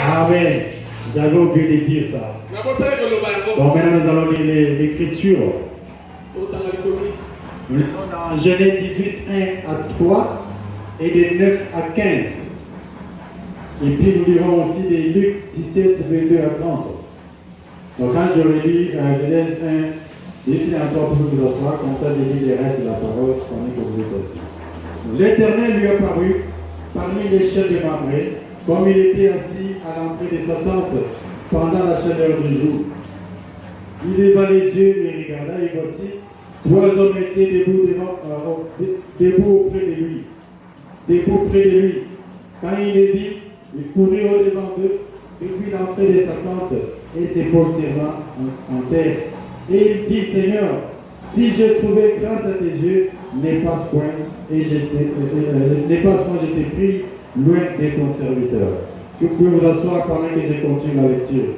Amen. J'avais oublié de dire ça. Bon, maintenant nous allons lire l'écriture. Nous lisons dans Genèse 18, 1 à 3 et de 9 à 15. Et puis nous lirons aussi des Luc 17, 22 à 30. Donc quand je relis Genèse 1, 18 à 3 pour vous asseoir, comme ça je lis les restes de la parole pendant que vous êtes assis. L'Éternel lui apparut parmi les chefs de Mamré, comme il était assis à l'entrée de sa tente pendant la chaleur du jour. Il leva les yeux et regarda, et voici, 3 hommes étaient debout auprès de lui. Debout près de lui. Quand il les vit, il courut au-devant d'eux, depuis l'entrée de sa tente, et se postèrent en terre. Et il dit, Seigneur, si j'ai trouvé grâce à tes yeux, n'efface point, je t'ai pris loin de ton serviteur. Vous pouvez vous asseoir pendant que je continue la lecture.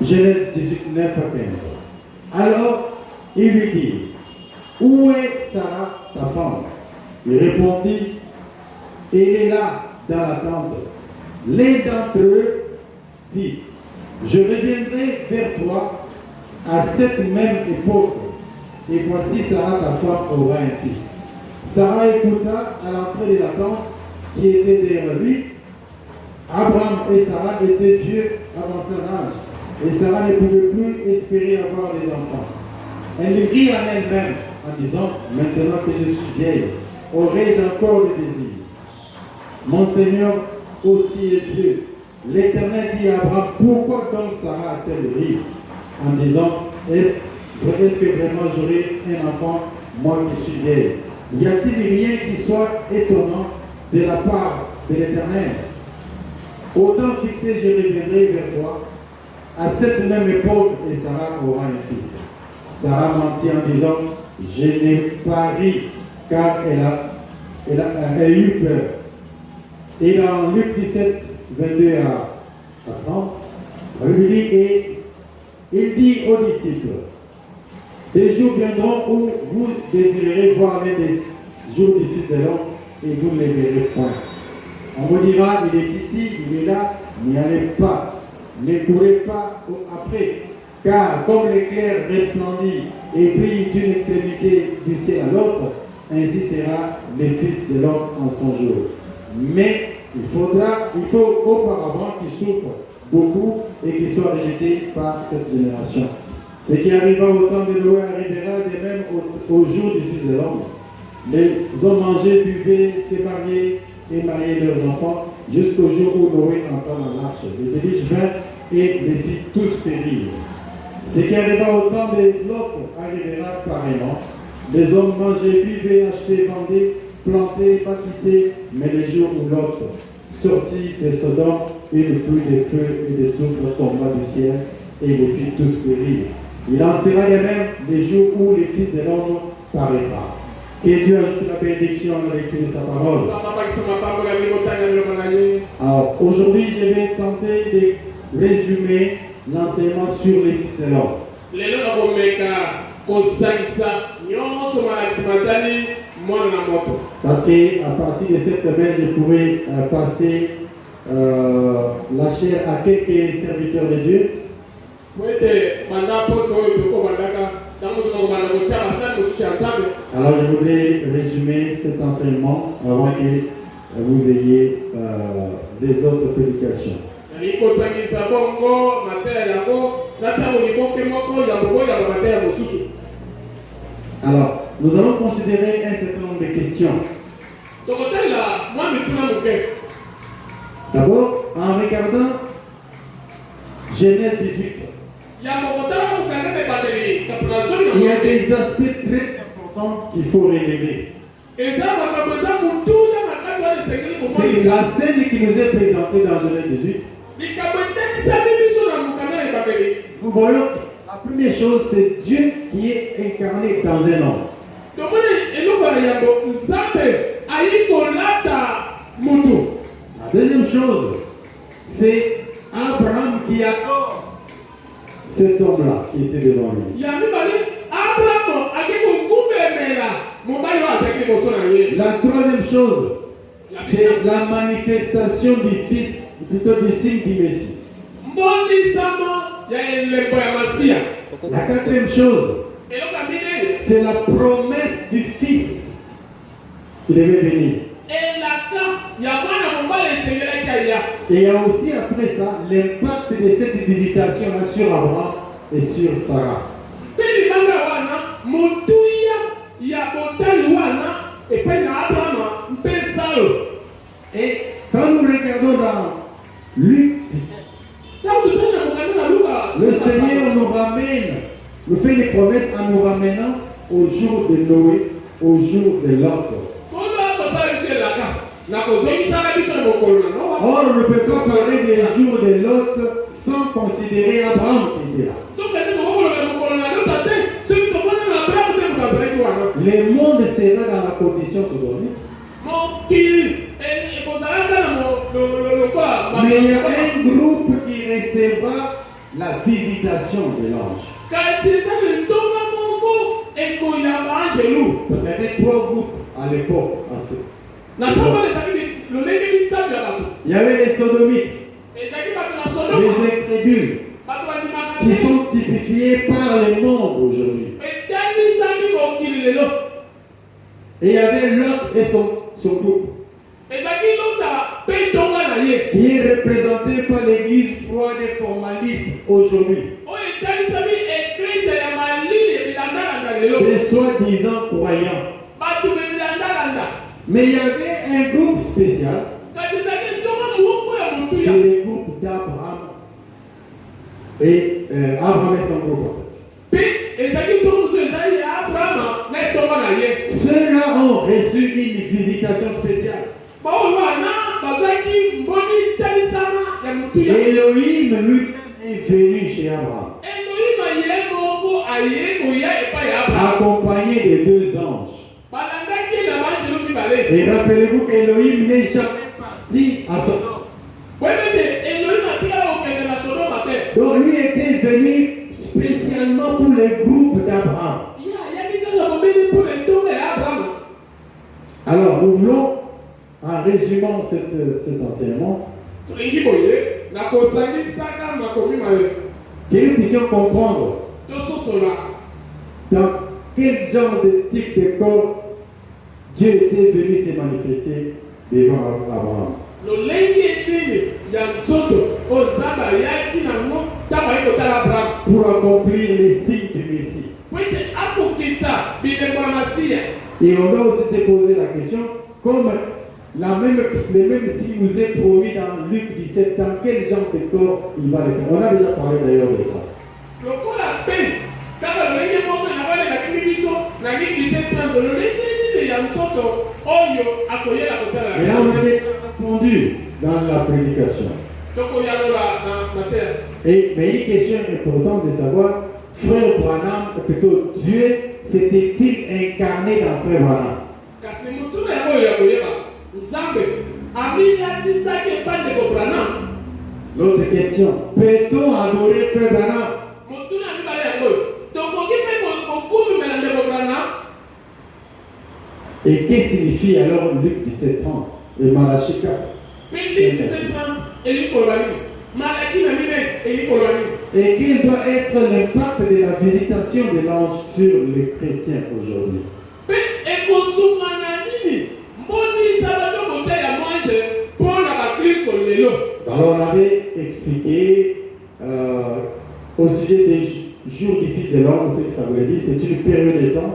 Genèse 18, 9 à 15. Alors, il lui dit, où est Sarah, ta femme? Il répondit, elle est là, dans la tente. L'un d'entre eux dit, je reviendrai vers toi à cette même époque, et voici Sarah, ta femme, aura un fils. Sarah écouta à l'entrée de la tente qui était derrière lui. Abraham et Sarah étaient vieux avant son âge, et Sarah ne pouvait plus espérer avoir des enfants. Elle rit en elle-même en disant, maintenant que je suis vieille, aurai-je encore le désir? Mon Seigneur aussi est vieux. L'Éternel dit à Abraham, pourquoi donc Sarah a-t-elle ri en disant, est-ce que vraiment j'aurai un enfant, moi qui suis vieille? Y a-t-il rien qui soit étonnant de la part de l'Éternel? Autant fixé, je reviendrai vers toi à cette même époque et Sarah aura un fils. Sarah mentit en disant, je n'ai pas ri, car elle a eu peur. Et dans Luc 17, 22 à 30, il dit, et il dit aux disciples, des jours viendront où vous désirerez voir les jours du Fils de l'homme et vous ne les verrez point. On vous dira, il est ici, il est là, n'y allez pas, ne courez pas après, car comme l'éclair resplendit et brille d'une extrémité du ciel à l'autre, ainsi sera le Fils de l'homme en son jour. Mais il faut auparavant qu'il souffre beaucoup et qu'il soit rejeté par cette génération. Ce qui arriva au temps de Noé arrivera de même au jour du Fils de l'homme. Les hommes mangeaient, buvaient, se mariaient et mariaient leurs enfants jusqu'au jour où Noé entra dans l'arche. Les délices vinrent et les fit tous périr. Ce qui arriva au temps de Lot arrivera pareillement. Les hommes mangeaient, buvaient, achetaient, vendaient, plantaient, bâtissaient, mais le jour où Lot sortit de Sodome, une pluie de feu et de soufre tomba du ciel et les fit tous périr. Il en sera de même les jours où le Fils de l'homme paraîtra. Que Dieu ajoute la bénédiction à la lecture de sa parole. Alors, aujourd'hui, je vais tenter de résumer l'enseignement sur le Fils de l'homme. Parce qu'à partir de cette semaine, je pourrais passer la chair à quelques serviteurs de Dieu. Alors je voudrais résumer cet enseignement avant que vous ayez des autres prédications. Alors, nous allons considérer un certain nombre de questions. D'abord, en regardant Genèse 18, il y a des aspects très importants qu'il faut relever. C'est la scène qui nous est présentée dans Genèse 18. Nous voyons, la première chose, c'est Dieu qui est incarné dans un homme. La deuxième chose, c'est Abraham qui adore cet homme-là qui était devant lui. La troisième chose, C'est la manifestation du Fils, plutôt du signe du Messie. La quatrième chose, c'est la promesse du Fils qui devait venir. Et il y a aussi après ça l'impact de cette visitation-là sur Abraham et sur Sarah. Et quand nous regardons dans Luc 17, le Seigneur nous ramène, nous fait des promesses en nous ramenant au jour de Noé, au jour de Lot. Or, on ne peut pas parler des jours de Lot sans considérer Abraham qui était là. Le monde sera dans la condition secondaire. Mais il y a un groupe qui recevra la visitation de l'ange. Parce qu'il y avait trois groupes à l'époque. Il y avait les sodomites, les incrédules, qui sont typifiés par le monde aujourd'hui. Et il y avait Lot et son groupe, qui est représenté par l'église froide et formaliste aujourd'hui. Des soi-disant croyants. Mais il y avait un groupe spécial. C'est le groupe d'Abraham. Et Abraham et son groupe. Ceux-là ont reçu une visitation spéciale. Elohim lui-même est venu chez Abraham, accompagné de deux anges. Et rappelez-vous qu'Elohim n'est jamais parti à Sodome. Donc lui était venu spécialement pour le groupe d'Abraham. Alors nous voulons, en résumant cet enseignement, que nous puissions comprendre dans quel genre de type de corps Dieu était venu se manifester devant Abraham. Pour accomplir les signes du Messie. Et on doit aussi se poser la question, comme les mêmes signes nous est promis dans Luc 17, dans quel genre de corps il va les faire. On a déjà parlé d'ailleurs de ça. Et là, on avait répondu dans la prédication. Mais une question importante de savoir, Frère Branham, ou plutôt Dieu, s'était-il incarné dans Frère Branham? L'autre question, peut-on adorer Frère Branham? Et qu'est-ce que signifie alors Luc 17:30 et Malachie 4? Et quel doit être l'impact de la visitation de l'ange sur les chrétiens aujourd'hui? Alors on avait expliqué au sujet des jours du Fils de l'homme, ce que ça voulait dire, c'est une période de temps.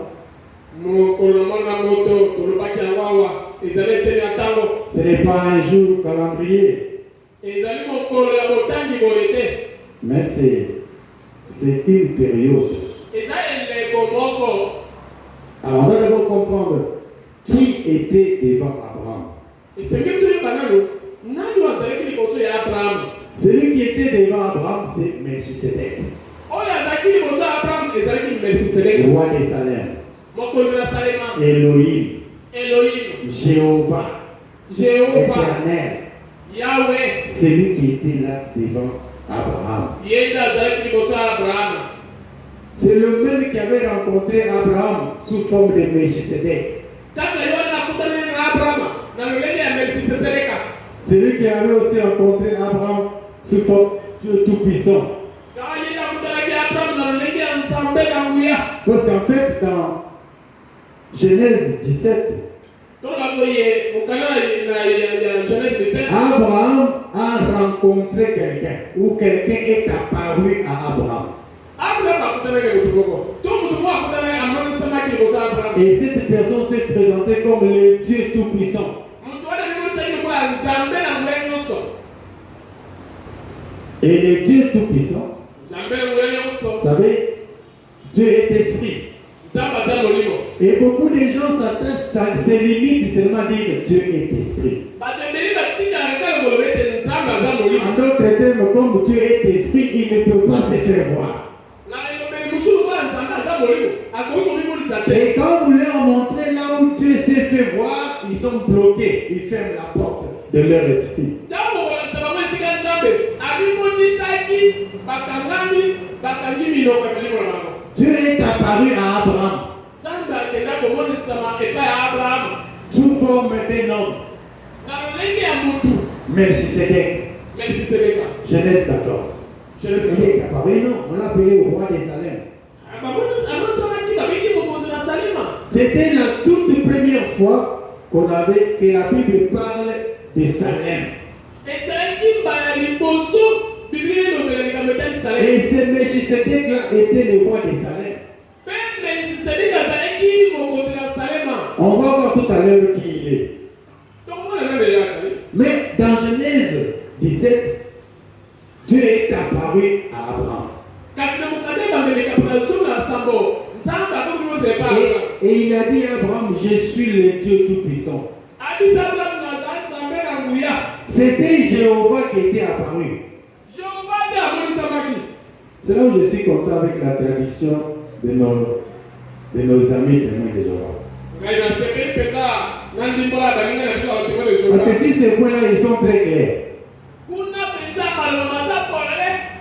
Ce n'est pas un jour calendrier, mais c'est une période. Alors on doit d'abord comprendre qui était devant Abraham. Celui qui était devant Abraham, c'est Melchisedec, roi des Salem. Elohim, Jéhovah, Éternel, Yahweh, c'est lui qui était là devant Abraham. C'est le même qui avait rencontré Abraham sous forme de Melchisedec. Celui qui avait aussi rencontré Abraham sous forme tout-puissant. Parce qu'en fait, dans Genèse 17, Abraham a rencontré quelqu'un, ou quelqu'un est apparu à Abraham. Et cette personne s'est présentée comme le Dieu tout-puissant. Et le Dieu tout-puissant, vous savez, Dieu est esprit. Et beaucoup de gens s'attachent, ça se limite seulement à dire que Dieu est esprit. En d'autres termes, comme Dieu est esprit, il ne peut pas se faire voir. Et quand vous leur montrez là où Dieu s'est fait voir, ils sont bloqués, ils ferment la porte de leur esprit. Dieu est apparu à Abraham sous forme d'un homme. Melchisedec. Genèse 14. Il est apparu, non? On l'a appelé au roi des Salem. C'était la toute première fois que la Bible parle de Salem. Et ce Melchisedec-là était le roi de Salem. On va voir tout à l'heure qui il est. Mais dans Genèse 17, Dieu est apparu à Abraham. Et il a dit à Abraham, je suis le Dieu Tout-Puissant. C'était Jéhovah qui était apparu. C'est là où je suis content avec la tradition de nos amis témoins de Jéhovah. Parce que si ces points-là, ils sont très clairs.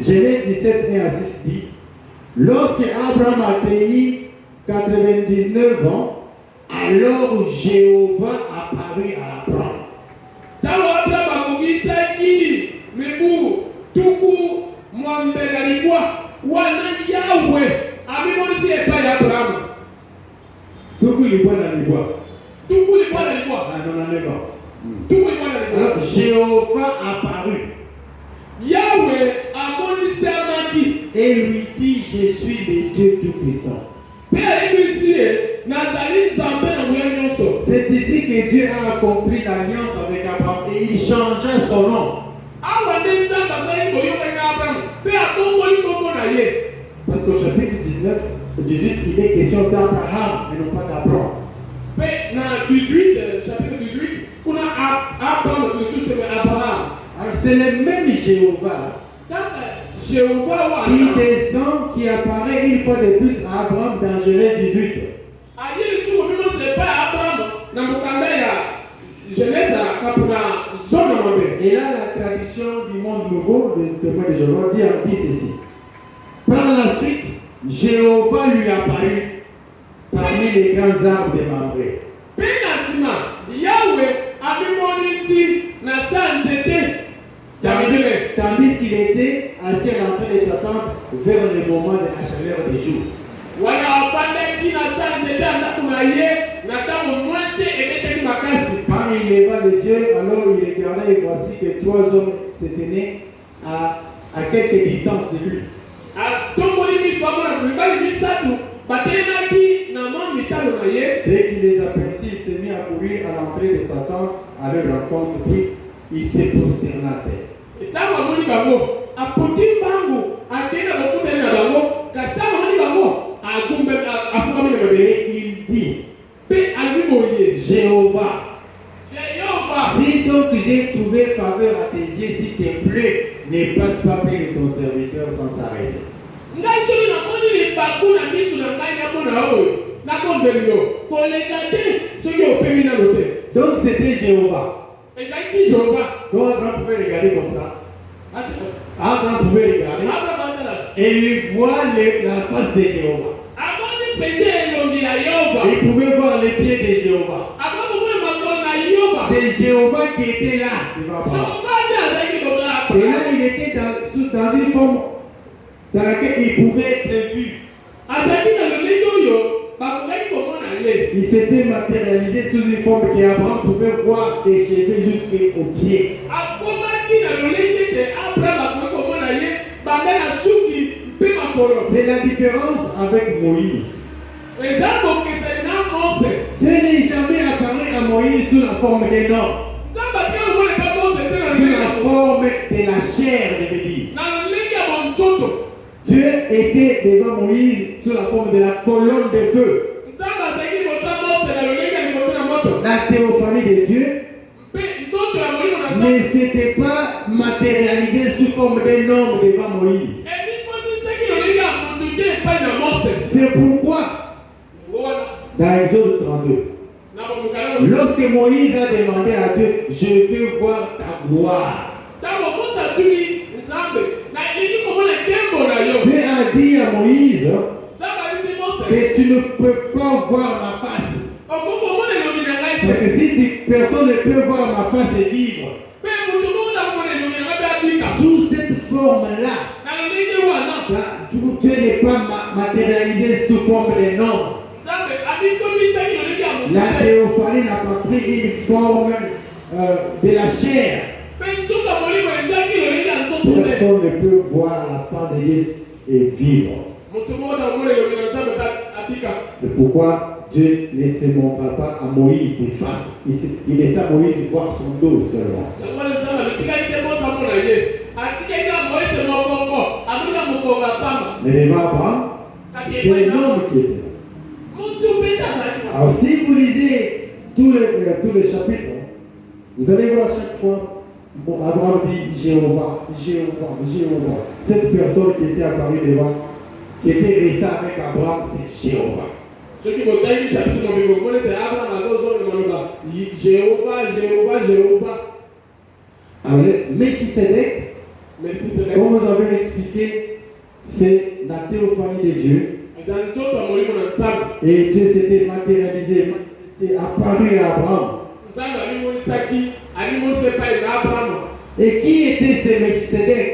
Genèse 17, 1 à 6 dit, lorsque Abraham atteignit 99 ans, alors Jéhovah apparut à Abraham. Alors Jéhovah apparut. Yahweh et lui dit, je suis le Dieu Tout-Puissant. C'est ici que Dieu a accompli l'alliance avec Abraham et il changea son nom. Parce qu'au chapitre 18, il est question d'Abraham et non pas d'Abraham. Alors c'est le même Jéhovah qui descend, qui apparaît une fois de plus à Abraham dans Genèse 18. Et là, la tradition du monde nouveau, de témoin de Jéhovah, dit ceci. Par la suite, Jéhovah lui apparut parmi les grands arbres démembrés. Tandis qu'il était assis à l'entrée de sa tente vers le moment de la chaleur du jour. Quand il leva les yeux, alors il regardait et voici que 3 hommes se tenaient à quelque distance de lui. Dès qu'il les aperçut, il s'est mis à courir à l'entrée de sa tente à leur rencontre, puis il s'est prosterné à terre. Et il dit, Jéhovah, si donc j'ai trouvé faveur à tes yeux, s'il te plaît, ne passe pas près de ton serviteur sans s'arrêter. Donc c'était Jéhovah. Donc Abraham pouvait regarder comme ça. Abraham pouvait regarder et il voit la face de Jéhovah. Il pouvait voir les pieds de Jéhovah. C'est Jéhovah qui était là devant Abraham. Et là, il était dans une forme dans laquelle il pouvait être vu. Il s'était matérialisé sous une forme qu'Abraham pouvait voir des cheveux jusqu'aux pieds. C'est la différence avec Moïse. Dieu n'est jamais apparu à Moïse sous la forme d'un homme. Sous la forme de la chair, je veux dire. Dieu était devant Moïse sous la forme de la colonne de feu. La théophanie de Dieu ne s'était pas matérialisée sous forme d'un homme devant Moïse. C'est pourquoi, dans Exode 32, lorsque Moïse a demandé à Dieu, je veux voir ta gloire, Dieu a dit à Moïse que tu ne peux pas voir ma face. Parce que si personne ne peut voir ma face et vivre sous cette forme-là, Dieu n'est pas matérialisé sous forme d'un homme. La théophanie n'a pas pris une forme de la chair. Personne ne peut voir la face de Dieu et vivre. C'est pourquoi Dieu ne se montrera pas à Moïse de face. Il laisse à Moïse voir son dos seulement. Mais devant Abraham, c'était l'homme qui était là. Alors si vous lisez tous les chapitres, vous allez voir chaque fois, Abraham dit Jéhovah, Jéhovah, Jéhovah. Cette personne qui était apparue devant, qui était restée avec Abraham, c'est Jéhovah. Ceux qui vont dire chapitre dans le Bible, c'est Abraham, Jéhovah, Jéhovah, Jéhovah. Alors, Melchisedec, comme vous avez expliqué, c'est la théophanie de Dieu. Et Dieu s'était matérialisé, manifesté, apparu à Abraham. Et qui était ce Melchisedec?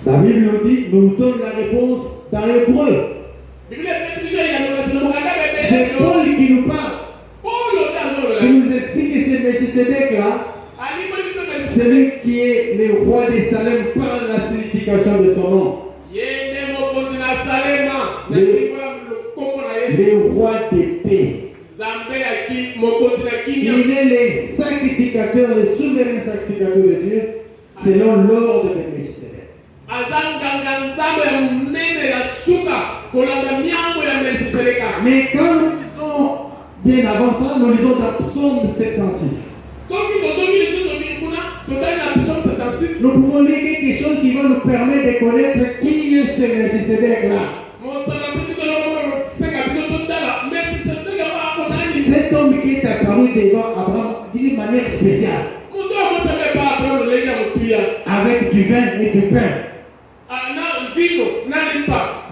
La Bible nous dit, nous donne la réponse dans l'hébreu. C'est Paul qui nous parle. Qui nous explique que c'est Melchisedec là. Celui qui est le roi de Salem par la signification de son nom. Le roi de paix. Il est le sacrificateur, le souverain sacrificateur de Dieu, selon l'ordre de Melchisedec. Mais quand nous lisons bien avant ça, nous lisons dans Psaume 76. Nous pouvons lire quelque chose qui va nous permettre de connaître qui est ce Melchisedec-là. Cet homme qui est apparu devant Abraham d'une manière spéciale, avec du vin et du pain.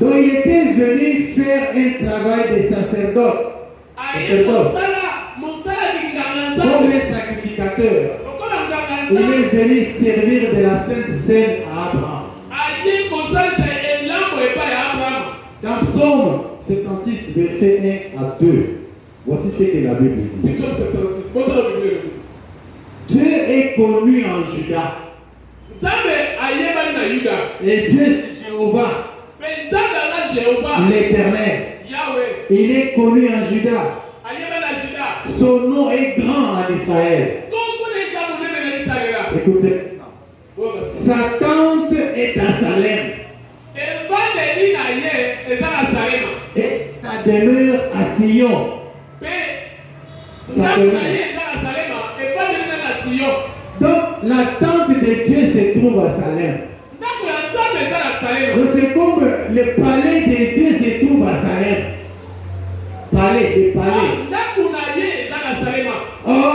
Donc il était venu faire un travail de sacerdote, comme un sacrificateur. Il est venu servir de la Sainte Seine à Abraham. Dans Psaume 76, verset 1 à 2, voici ce que la Bible dit. Dieu est connu en Juda. Et Dieu c'est Jéhovah, l'Éternel. Il est connu en Juda. Son nom est grand en Israël. Écoutez, sa tente est à Salem. Et sa demeure à Sion. Donc la tente de Dieu se trouve à Salem. Donc c'est comme le palais de Dieu se trouve à Salem. Palais, des palais. Or,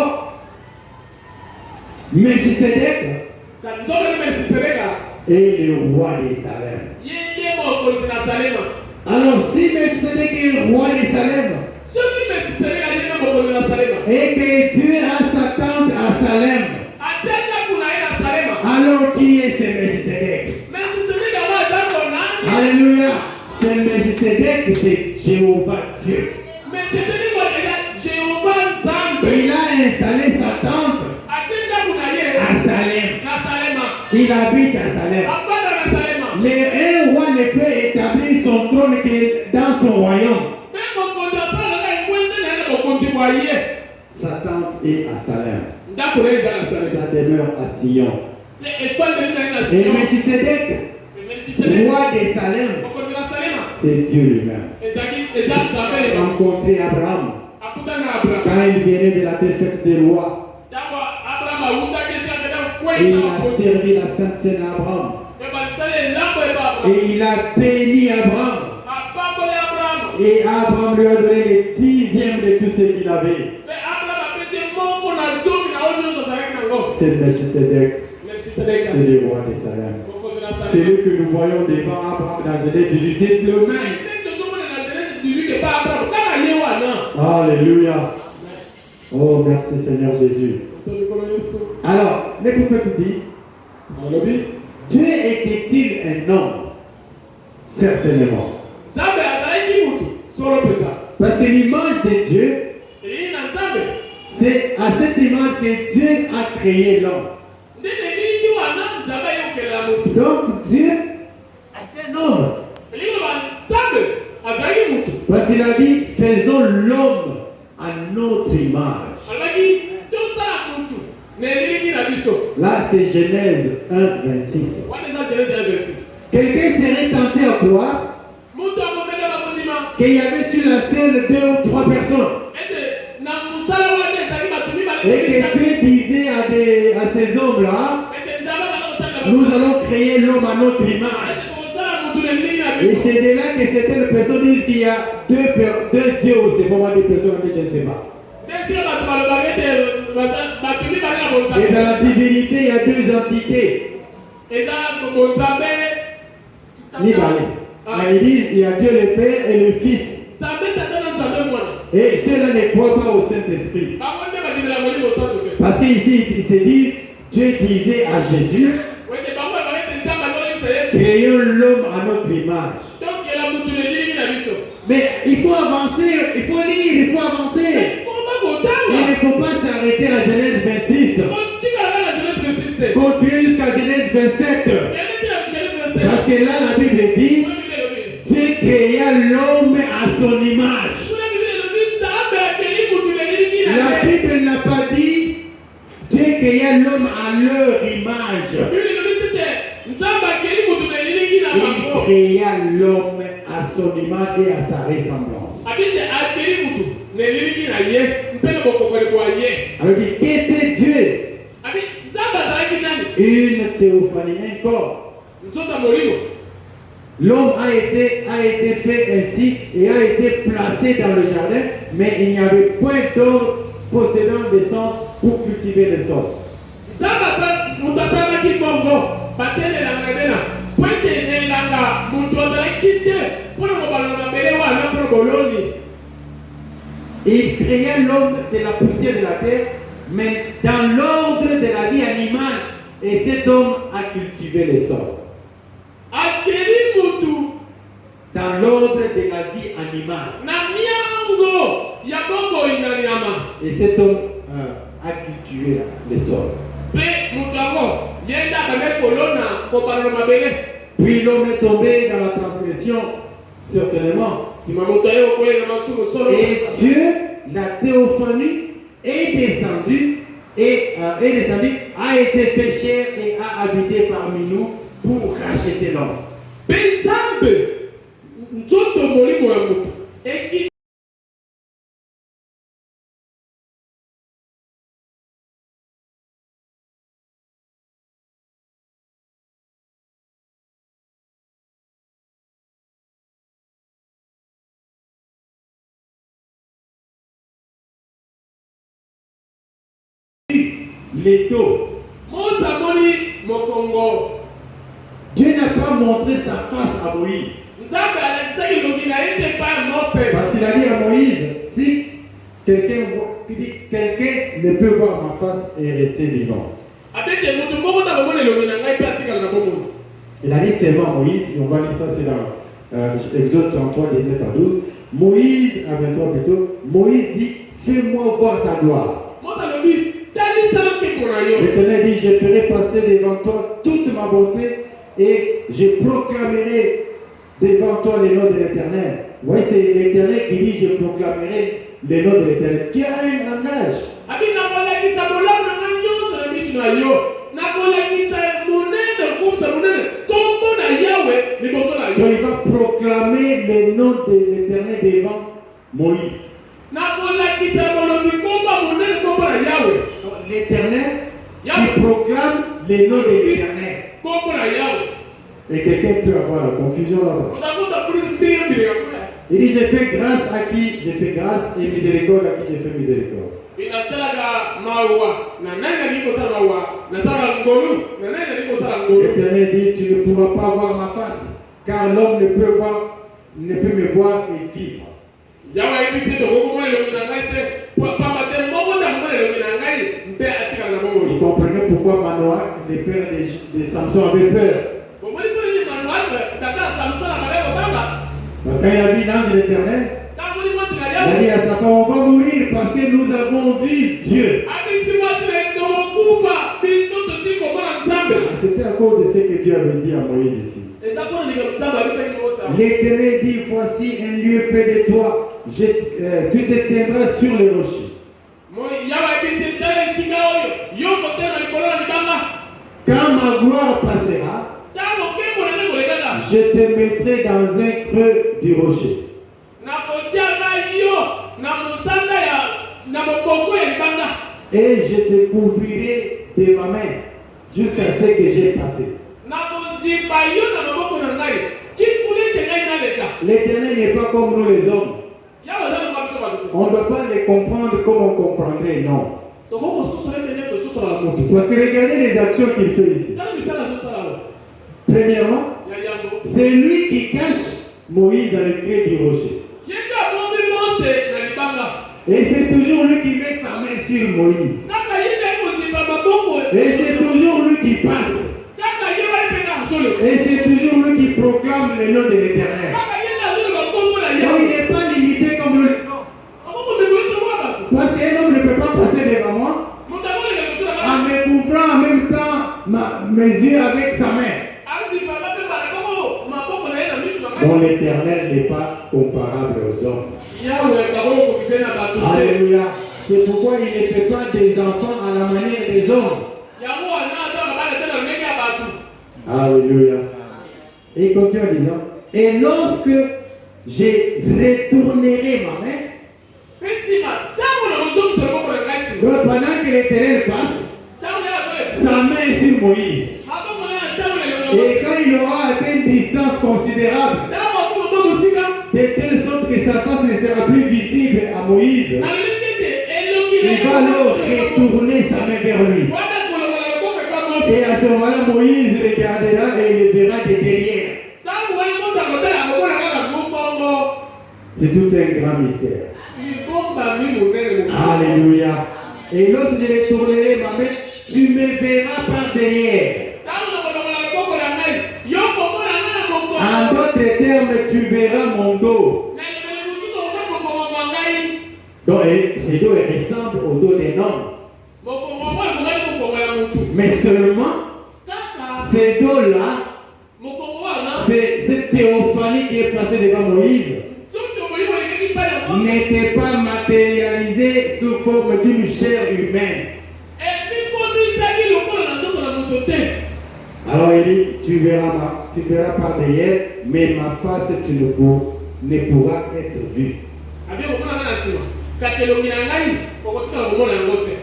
Melchisedec est le roi de Salem. Alors si Melchisedec est roi de Salem, Et que Dieu a sa tente à Salem. Alors qui est ce Melchisedec? Alléluia. Ce Melchisedec, c'est Jéhovah Dieu. Il a installé sa tente à Salem. Il habite à Salem. Un roi ne peut établir son trône que dans son royaume. Sa tente est à Salem. Sa demeure à Sion. Et Melchisedec, roi de Salem, c'est Dieu lui-même. Rencontrer Abraham quand il venait de la défaite des rois. Et il a servi la Sainte Seine à Abraham. Et il a béni Abraham. Et Abraham lui a donné le 10e de tout ce qu'il avait. C'est Melchisedec. C'est le roi de Salem. C'est lui que nous voyons devant Abraham dans Genèse 18. C'est le même. Alléluia. Oh, merci Seigneur Jésus. Alors, le prophète dit, Dieu était-il un homme? Certainement. Parce que l'image de Dieu, c'est à cette image que Dieu a créé l'homme. Donc Dieu est un homme. Parce qu'il a dit, faisons l'homme à notre image. Là, c'est Genèse 1, 26. Quelqu'un serait tenté à croire qu'il y avait sur la scène 2 ou 3 personnes. Et que Dieu disait à ces hommes-là, nous allons créer l'homme à notre image. Et c'est de là que certaines personnes disent qu'il y a deux dieux, c'est vraiment des personnes que je ne sais pas. Et dans la divinité, il y a 2 entités. Ils disent qu'il y a Dieu le Père et le Fils. Et ceux-là ne croient pas au Saint-Esprit. Parce qu'ici, ils se disent, Dieu disait à Jésus, créons l'homme à notre image. Mais il faut avancer, il faut lire, il faut avancer. Il ne faut pas s'arrêter à Genèse 26. Continuez jusqu'à Genèse 27. Parce que là, la Bible dit, Dieu créa l'homme à son image. La Bible n'a pas dit, Dieu créa l'homme à leur image. Il créa l'homme à son image et à sa ressemblance. Alors, qu'était Dieu? Une théophanie, un corps. L'homme a été fait ainsi et a été placé dans le jardin, mais il n'y avait point d'homme possédant des sens pour cultiver le sol. Il créa l'homme de la poussière de la terre, mais dans l'ordre de la vie animale, et cet homme a cultivé le sol. Dans l'ordre de la vie animale. Et cet homme a cultivé le sol. Puis l'homme est tombé dans la transgression, certainement. Et Dieu, la théophanie, est descendu, a été fait chair et a habité parmi nous pour racheter l'homme. L'étau. Dieu n'a pas montré sa face à Moïse. Parce qu'il a dit à Moïse, si Quelqu'un ne peut voir ma face et rester vivant. Il a dit seulement Moïse, et on va lire ça, c'est dans Exode 33, 19 à 12. Moïse, à 23 plutôt, Moïse dit, fais-moi voir ta gloire. L'Éternel dit, je ferai passer devant toi toute ma bonté et je proclamerai devant toi le nom de l'Éternel. Vous voyez, c'est l'Éternel qui dit, je proclamerai le nom de l'Éternel. Qui a un langage. Donc il va proclamer le nom de l'Éternel devant Moïse. L'Éternel qui proclame le nom de l'Éternel. Et quelqu'un peut avoir la confusion là-bas. Il dit, j'ai fait grâce à qui j'ai fait grâce et miséricorde à qui j'ai fait miséricorde. L'Éternel dit, tu ne pourras pas voir ma face, car l'homme ne peut me voir et vivre. Vous comprenez pourquoi Manoach, le père de Samson, avait peur. Parce qu'il a vu l'ange de l'Éternel, il a dit à sa femme, on va mourir parce que nous avons vu Dieu. C'était à cause de ce que Dieu avait dit à Moïse ici. L'Éternel dit, voici un lieu près de toi, tu te tiendras sur les rochers. Quand ma gloire passera, je te mettrai dans un creux du rocher. Et je te couvrirai de ma main jusqu'à ce que j'ai passé. L'Éternel n'est pas comme nous les hommes. On ne doit pas les comprendre comme on comprendrait, non. Parce que regardez les actions qu'il fait ici. Premièrement, c'est lui qui cache Moïse dans le creux du rocher. Et c'est toujours lui qui met sa main sur Moïse. Et c'est toujours lui qui passe. Et c'est toujours lui qui proclame le nom de l'Éternel. Donc il n'est pas limité comme nous les hommes. Parce qu'un homme ne peut pas passer devant moi en me couvrant en même temps mes yeux avec sa main. Bon, l'Éternel n'est pas comparable aux hommes. Alléluia. C'est pourquoi il ne fait pas des enfants à la manière des hommes. Alléluia. Et il continue en disant, et lorsque je retournerai ma main, donc pendant que l'Éternel passe, sa main est sur Moïse. Et quand il aura atteint une distance considérable, de telle sorte que sa face ne sera plus visible à Moïse, il va alors retourner sa main vers lui. Et à ce moment-là, Moïse le gardera et il le verra de derrière. C'est tout un grand mystère. Alléluia. Et lorsque je retournerai ma main, tu me verras par derrière. En d'autres termes, tu verras mon dos. Donc, ce dos ressemble au dos d'un homme. Mais seulement, ces dos-là, c'est cette théophanie qui est passée devant Moïse, n'était pas matérialisée sous forme d'une chair humaine. Alors il dit, tu verras par derrière, mais ma face tu ne pourras être vue.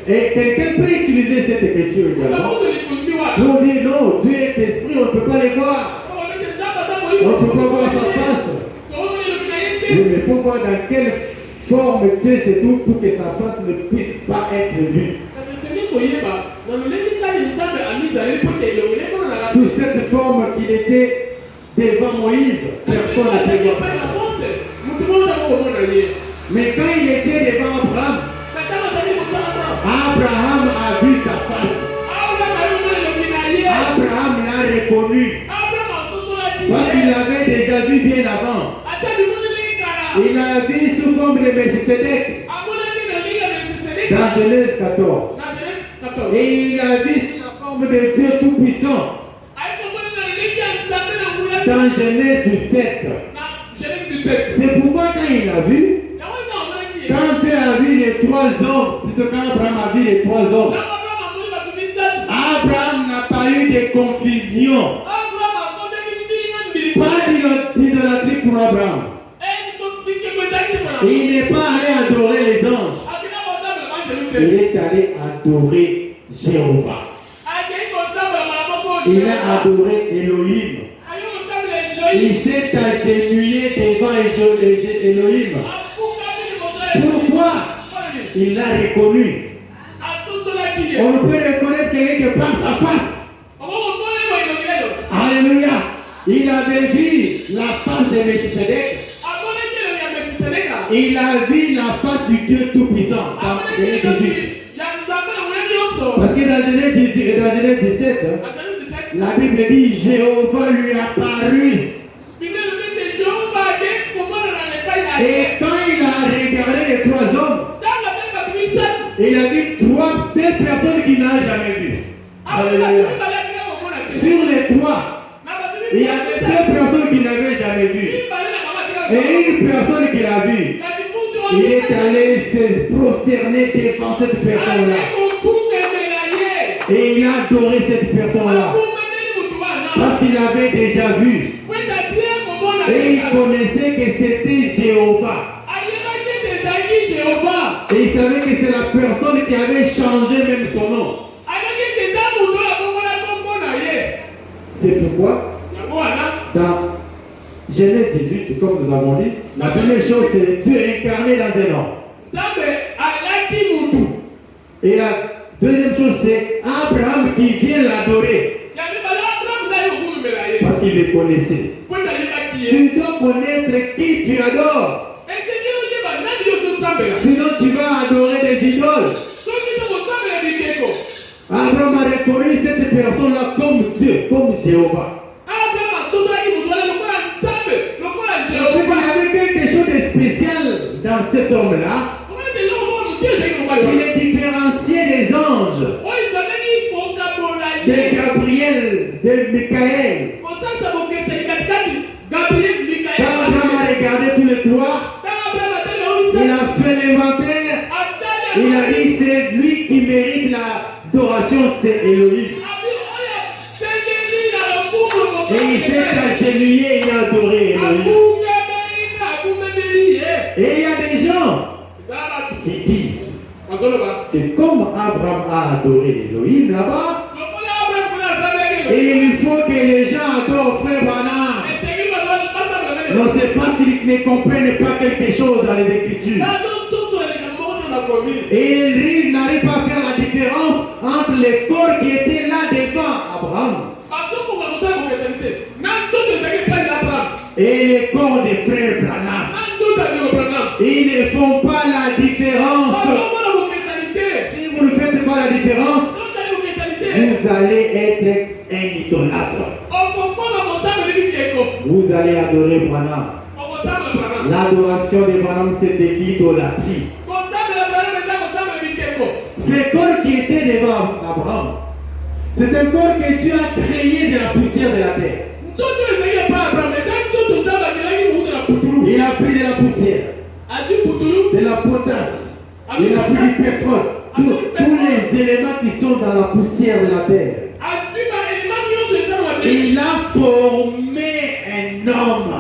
Et quelqu'un peut utiliser cette écriture également pour dire non, Dieu est esprit, on ne peut pas les voir. On ne peut pas voir sa face. Oui, mais il faut voir dans quelle forme Dieu c'est tout pour que sa face ne puisse pas être vue. Sous cette forme qu'il était devant Moïse, personne n'a pu voir. Mais quand il était devant Abraham, reconnu. Parce qu'il avait déjà vu bien avant. Il a vu sous forme de Melchisedec dans Genèse 14. Et il a vu sous la forme de Dieu Tout-Puissant dans Genèse 17. C'est pourquoi quand il a vu, quand tu as vu les trois hommes, plutôt quand Abraham a vu les trois hommes, Abraham n'a pas eu de confusion. Pas d'idolâtrie pour Abraham. Il n'est pas allé adorer les anges. Il est allé adorer Jéhovah. Il a adoré Elohim. Il s'est agenouillé devant Elohim. Pourquoi? Il l'a reconnu. On peut reconnaître quelqu'un qui passe à face. Alléluia. Il avait vu la face de Melchisedec. Il a vu la face du Dieu Tout-Puissant. Parce que dans Genèse 18 et dans Genèse 17, la Bible dit Jéhovah lui apparut. Et quand il a regardé les trois hommes, il a vu deux personnes qu'il n'a jamais vues. Alléluia. Sur les trois, il y avait deux personnes qu'il n'avait jamais vues. Et une personne qu'il a vue, il est allé se prosterner devant cette personne-là. Et il a adoré cette personne-là. Parce qu'il avait déjà vu. Et il connaissait que c'était Jéhovah. Et il savait que c'est la personne qui avait changé même son nom. C'est pourquoi, dans Genèse 18, comme nous avons dit, la première chose c'est Dieu incarné dans un homme. Et la deuxième chose c'est Abraham qui vient l'adorer. Parce qu'il le connaissait. Tu dois connaître qui tu adores. Sinon tu vas adorer des idoles. Abraham a reconnu cette personne-là comme Dieu, comme Jéhovah. Il y avait quelque chose de spécial dans cet homme-là. Il est différencié des anges, de Gabriel, de Michael. Quand Abraham a regardé tous les trois, il a fait l'inventaire. Il a dit c'est lui qui mérite l'adoration, c'est Elohim. Et il s'est agenouillé, il a adoré Elohim. Et il y a des gens qui disent que comme Abraham a adoré Elohim là-bas, il faut que les gens adorent Frère Branham. Non, c'est parce qu'ils ne comprennent pas quelque chose dans les Écritures. Et ils n'arrivent pas à faire la différence entre les corps qui étaient là devant Abraham et les corps des frères Branham. Ils ne font pas la différence. Si vous ne faites pas la différence, vous allez être un idolâtre. Vous allez adorer Branham. L'adoration de Branham, c'est de l'idolâtrie. Ce corps qui était devant Abraham, c'est un corps que Dieu a créé de la poussière de la terre. Il a pris de la poussière, de la potasse, il a pris du pétrole, tous les éléments qui sont dans la poussière de la terre. Il a formé un homme.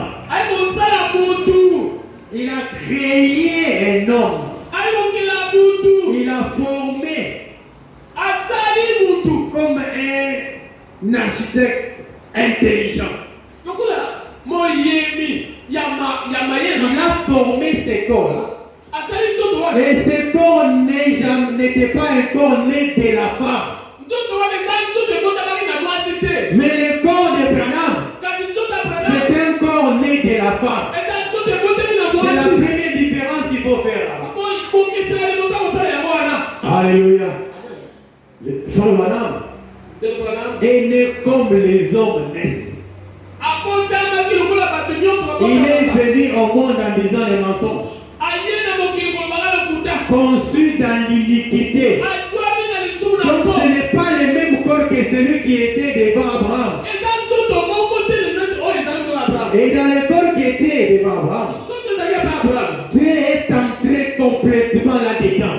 Il a créé un homme. Il a formé comme un architecte intelligent. Il a formé ces corps-là. Et ce corps n'était pas un corps né de la femme. Mais le corps de Branham, c'est un corps né de la femme. C'est la première différence qu'il faut faire là-bas. Alléluia. Frère Branham, est né comme les hommes naissent. Il est venu au monde en disant les mensonges. Conçu dans l'iniquité. Donc ce n'est pas le même corps que celui qui était devant Abraham. Et dans le corps qui était devant Abraham, Dieu est entré complètement là-dedans.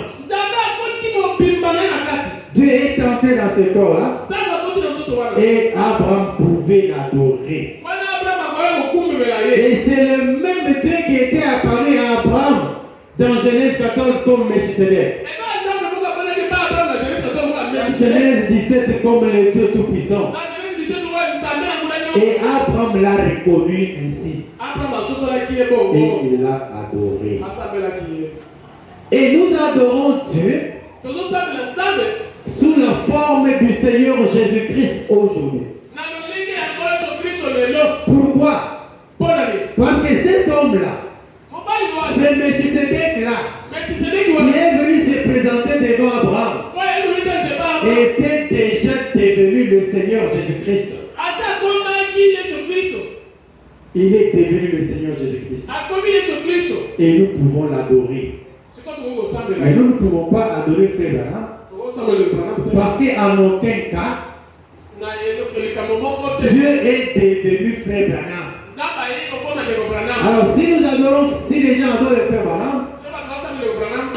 Dieu est entré dans ce corps-là. Et Abraham pouvait l'adorer. Et c'est le même Dieu qui était apparu à Abraham dans Genèse 14 comme Melchisedec. Genèse 17 comme le Dieu Tout-Puissant. Et Abraham l'a reconnu ainsi. Et il l'a adoré. Et nous adorons Dieu sous la forme du Seigneur Jésus-Christ aujourd'hui. Pourquoi? Parce que cet homme-là, ce Melchisedec-là, qui est venu se présenter devant Abraham, était déjà devenu le Seigneur Jésus-Christ. Il est devenu le Seigneur Jésus-Christ. Et nous pouvons l'adorer. Mais nous ne pouvons pas adorer Frère Branham. Parce qu'en aucun cas, Dieu est devenu Frère Branham. Alors si nous adorons, si les gens adorent le Frère Branham,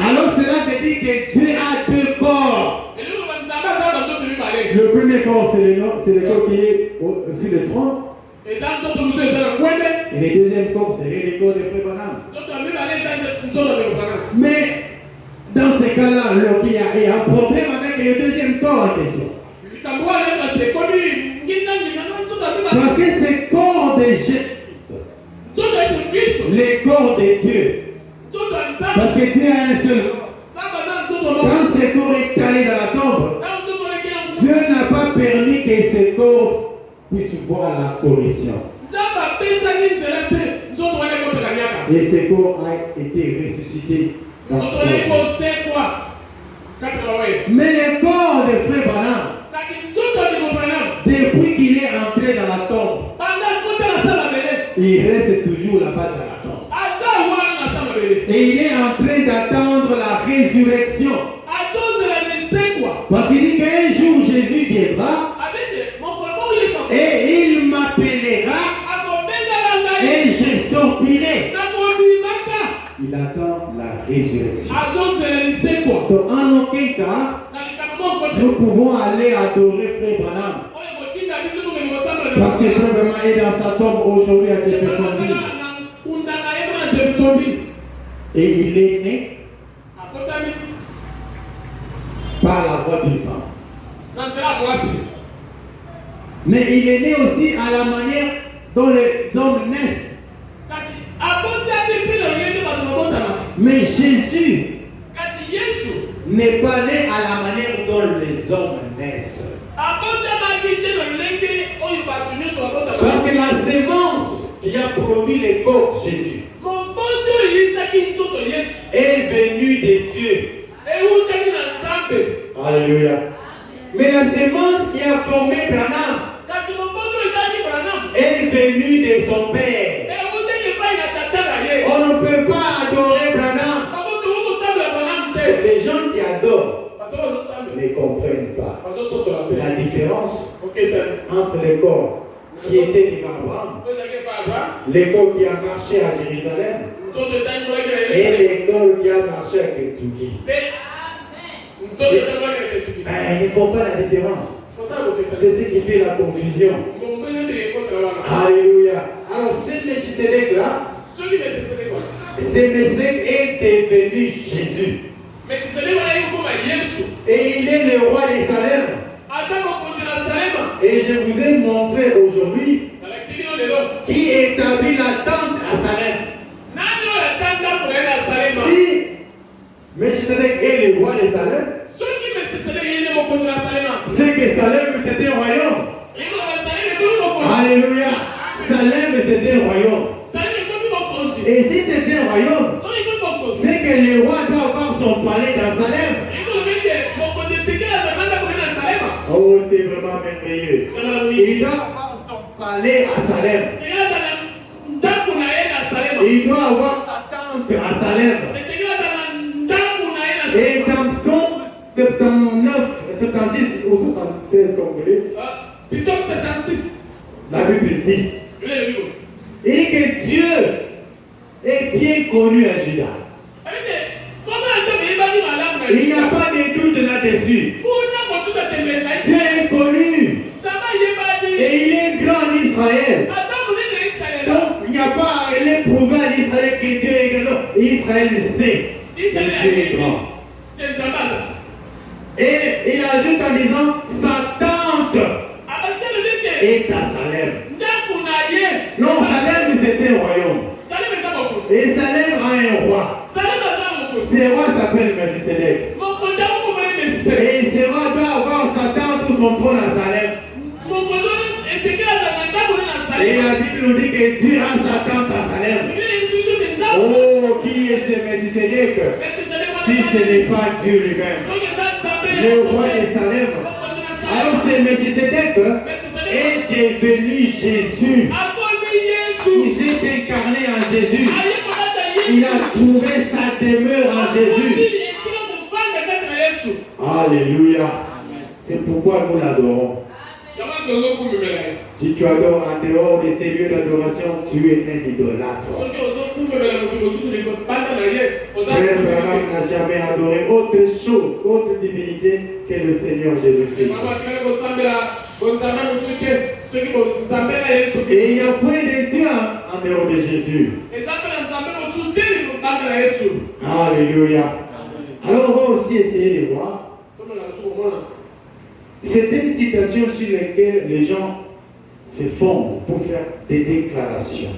alors cela veut dire que Dieu a deux corps. Le premier corps, c'est le corps qui est sur le trône. Et le deuxième corps, c'est le corps de Frère Branham. Mais dans ce cas-là, il y a un problème avec le deuxième corps en question. Parce que c'est le corps de Jésus-Christ, le corps de Dieu. Parce que Dieu a un seul corps. Quand ce corps est allé dans la tombe, Dieu n'a pas permis que ce corps puisse voir la corruption. Et ce corps a été ressuscité. Mais le corps de Frère Branham, depuis qu'il est entré dans la tombe, il reste toujours là-bas dans la tombe. Et il est en train d'attendre la résurrection. Parce qu'il dit qu'un jour Jésus viendra et il m'appellera et je sortirai. Il attend la résurrection. Donc en aucun cas, nous pouvons aller adorer Frère Branham. Parce que Frère Branham est dans sa tombe aujourd'hui à Jeffersonville. Et il est né par la voix d'une femme. Mais il est né aussi à la manière dont les hommes naissent. Mais Jésus n'est pas né à la manière dont les hommes naissent. Parce que la sémence qui a produit les corps de Jésus est venue de Dieu. Alléluia. Mais la sémence qui a formé Branham est venue de son père. On ne peut pas adorer Branham. Les gens qui adorent ne comprennent pas la différence entre les corps qui étaient devant Abraham, l'école qui a marché à Jérusalem et l'école qui a marché à Kentucky. Il ne faut pas la différence. C'est ce qui fait la confusion. Alléluia. Alors, ce Melchisedec-là, ce Melchisedec est devenu Jésus. Et il est le roi de Salem. Et je vous ai montré aujourd'hui qui établit la tente à Salem. Si Melchisedec est le roi de Salem, c'est que Salem c'était un royaume. Alléluia. Salem c'était un royaume. Et si c'était un royaume, c'est que le roi doit avoir son palais dans Salem. Oh, Oh, c'est vraiment merveilleux. Il doit avoir son palais à Salem. Il doit avoir sa tente à Salem. Et dans Psaume 79, 76 ou 76, comme vous voulez, Psaume 76, la Bible dit, il dit que Dieu est bien connu à Juda. Il n'y a pas de doute là-dessus. Dieu est connu. Et il est grand en Israël. Donc, il n'y a pas à aller prouver à Israël que Dieu est grand. Israël sait que Dieu est grand. Et il ajoute en disant, sa tente est à Salem. Non, Salem c'était un royaume. Et Salem a un roi. Ce roi s'appelle Melchisedec. Et ce roi doit avoir sa tente ou son trône à Salem. Et la Bible nous dit que Dieu a sa tente à Salem. Oh, qui est ce Melchisedec? Si ce n'est pas Dieu lui-même, le roi de Salem. Alors c'est Melchisedec est devenu Jésus. Il s'est incarné en Jésus. Il a trouvé sa demeure en Jésus. Alléluia. C'est pourquoi nous l'adorons. Si tu adores en dehors de ces lieux d'adoration, tu es un idolâtre. Frère Branham n'a jamais adoré autre chose, autre divinité que le Seigneur Jésus-Christ. Et il n'y a point de Dieu en dehors de Jésus. Alléluia. Alors on va aussi essayer de voir. C'est une citation sur laquelle les gens se fondent pour faire des déclarations.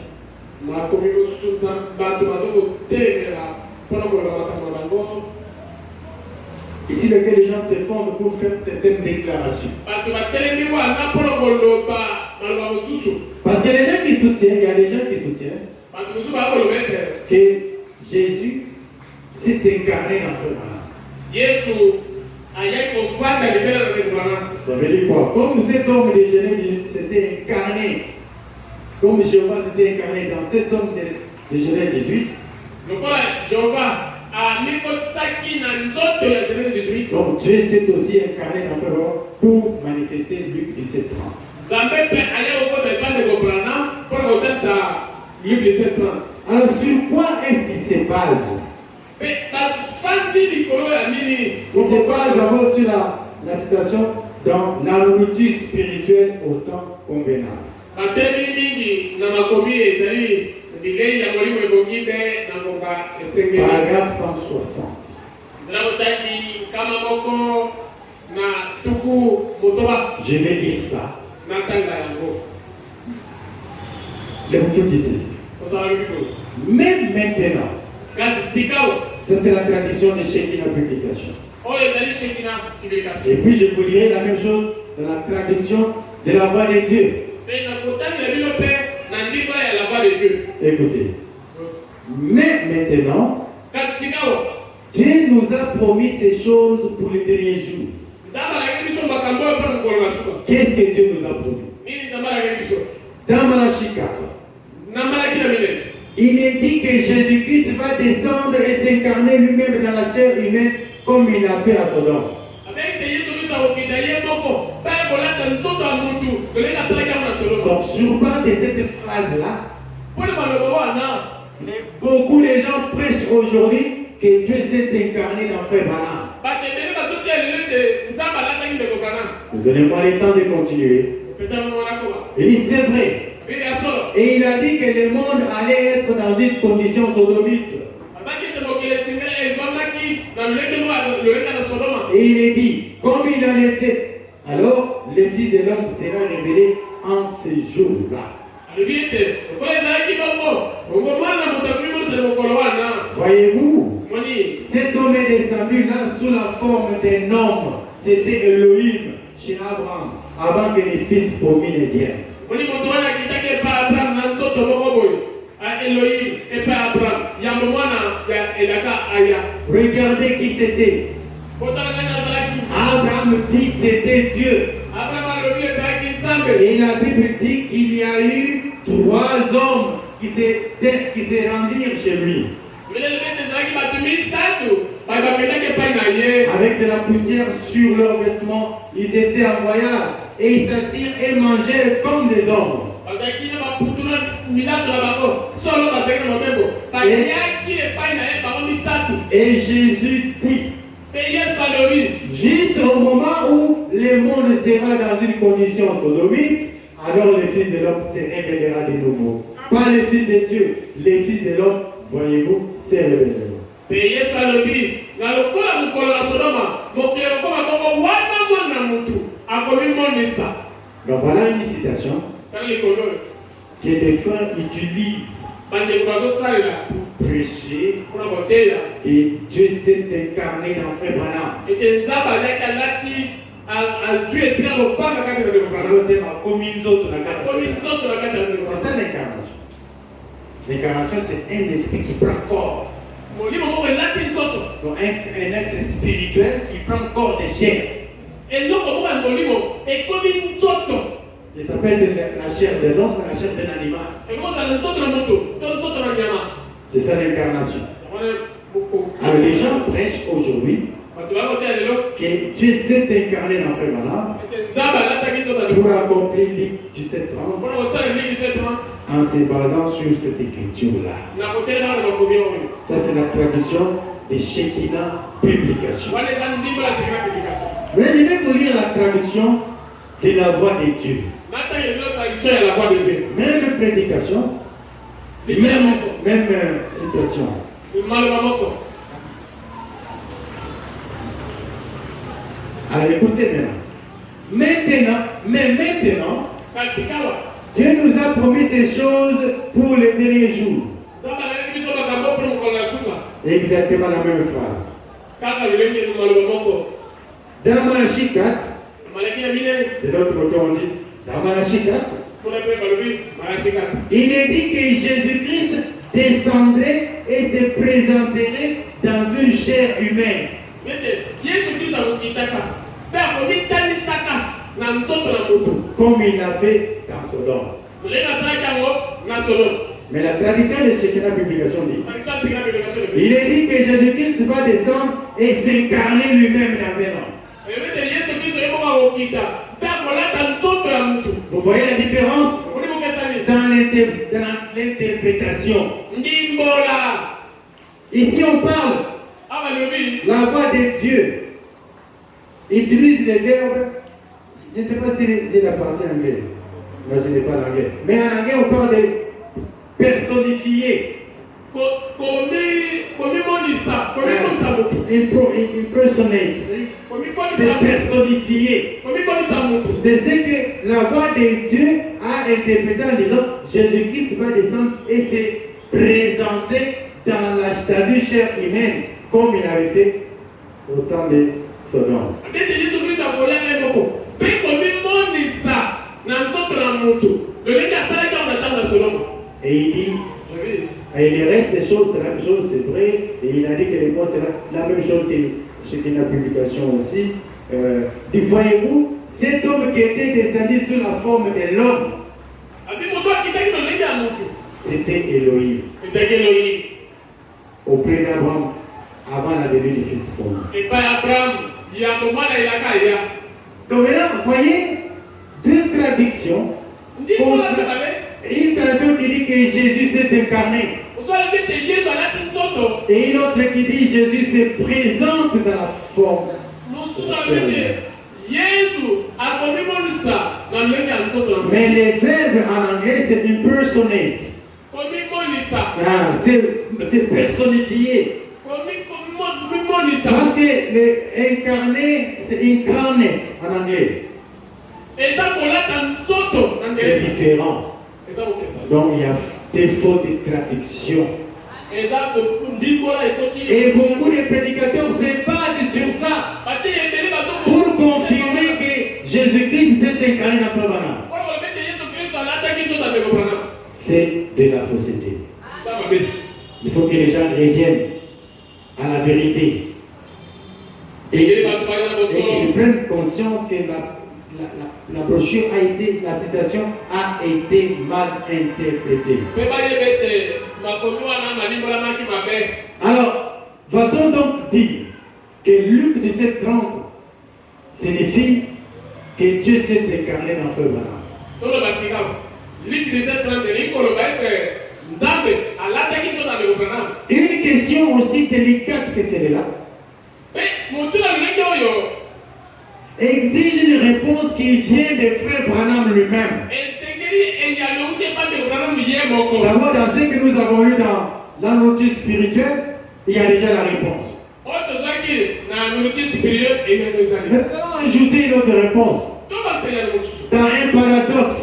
Et sur laquelle les gens se fondent pour faire certaines déclarations. Parce qu'il y a des gens qui soutiennent, que Jésus s'est incarné dans ce monde. Ça veut dire quoi? Comme cet homme de Genève s'était incarné, comme Jéhovah s'était incarné dans cet homme de Genève 18, donc Dieu s'est aussi incarné dans le monde pour manifester Luc 17:30. Alors sur quoi est-ce qu'il se base? Il se base d'abord sur la situation dans la nourriture spirituelle au temps convenable. Paragraphe 160. Je vais dire ça. Le bouquin dit ceci. Même maintenant, ça c'est la tradition de Shekinah Publication. Et puis je vous dirai la même chose dans la tradition de la voix de Dieu. Écoutez. Mais maintenant, Dieu nous a promis ces choses pour les derniers jours. Qu'est-ce que Dieu nous a promis? Dans Malachie 4, il est dit que Jésus-Christ va descendre et s'incarner lui-même dans la chair humaine comme il l'a fait à Sodome. Donc sur base de cette phrase-là, beaucoup de gens prêchent aujourd'hui que Dieu s'est incarné dans Frère Branham. Donnez-moi le temps de continuer. Il dit c'est vrai. Et il a dit que le monde allait être dans une condition sodomite. Et il est dit, comme il en était, alors le Fils de l'homme sera révélé en ce jour-là. Voyez-vous, cet homme est descendu là sous la forme d'un homme. C'était Elohim chez Abraham, avant que les fils promis ne viennent. Regardez qui c'était. Abraham dit c'était Dieu. Et la Bible dit qu'il y a eu 3 hommes qui s'est rendirent chez lui. Avec de la poussière sur leurs vêtements, ils étaient en voyage et ils s'assirent et mangèrent comme des hommes. Et Jésus dit, juste au moment où le monde sera dans une condition sodomite, alors le Fils de l'homme se révélera de nouveau. Pas le Fils de Dieu, le Fils de l'homme, voyez-vous, se révélera. Donc voilà une citation que des fois utilisent pour prêcher et Dieu s'est incarné dans Frère Branham. C'est ça l'incarnation. L'incarnation, c'est un esprit qui prend corps. Donc un être spirituel qui prend corps de chair. Il s'appelle la chair de l'homme, la chair d'un animal. C'est ça l'incarnation. Alors les gens prêchent aujourd'hui que Dieu s'est incarné dans Frère Branham pour accomplir Luc 17:30 en se basant sur cette écriture-là. Ça c'est la traduction de Shekinah Publication. Mais je vais vous lire la traduction de la voix de Dieu. Même prédication, même citation. Alors écoutez maintenant. Maintenant, Dieu nous a promis ces choses pour les derniers jours. Exactement la même phrase. Dans Malachie 4, de l'autre côté on dit, dans Malachie 4, il est dit que Jésus-Christ descendrait et se présenterait dans une chair humaine. Comme il l'a fait dans Sodome. Mais la tradition de Shekinah Publication dit, il est dit que Jésus-Christ va descendre et s'incarner lui-même dans un homme. Vous voyez la différence dans l'interprétation. Ici on parle la voix de Dieu. Utilise les verbes. Je ne sais pas si j'ai la partie anglaise. Moi je n'ai pas l'anglais. Mais en anglais on parle de personnifier. Impersonate. C'est personnifié. C'est ce que la voix de Dieu a interprété en disant Jésus-Christ va descendre et se présenter dans une chair humaine comme il avait fait au temps de Sodome. Et il dit, et il reste des choses, c'est la même chose, c'est vrai, et il a dit que les mots, c'est la même chose que chez la publication aussi. Voyez-vous, cet homme qui était descendu sous la forme de l'homme, c'était Elohim. Auprès d'Abraham, avant la venue du Fils pour nous. Donc maintenant, vous voyez, deux traductions. Une traduction qui dit que Jésus s'est incarné. Et une autre qui dit Jésus se présente dans la forme. Mais les verbes en anglais c'est impersonate. C'est personnifié. Parce que le incarné c'est incarnate en anglais. C'est différent. Donc il y a des fautes de traduction. Et beaucoup de prédicateurs se basent sur ça pour confirmer que Jésus-Christ s'est incarné dans Frère Branham. C'est de la fausseté. Il faut que les gens reviennent à la vérité. Et qu'ils prennent conscience que la brochure a été, la citation a été mal interprétée. Alors, va-t-on donc dire que Luc 17:30 signifie que Dieu s'est incarné dans Frère Branham? Une question aussi délicate que celle-là exige une réponse qui vient de Frère Branham lui-même. D'abord, dans ce que nous avons lu dans la notice spirituelle, il y a déjà la réponse. Mais nous allons ajouter une autre réponse. Dans un paradoxe,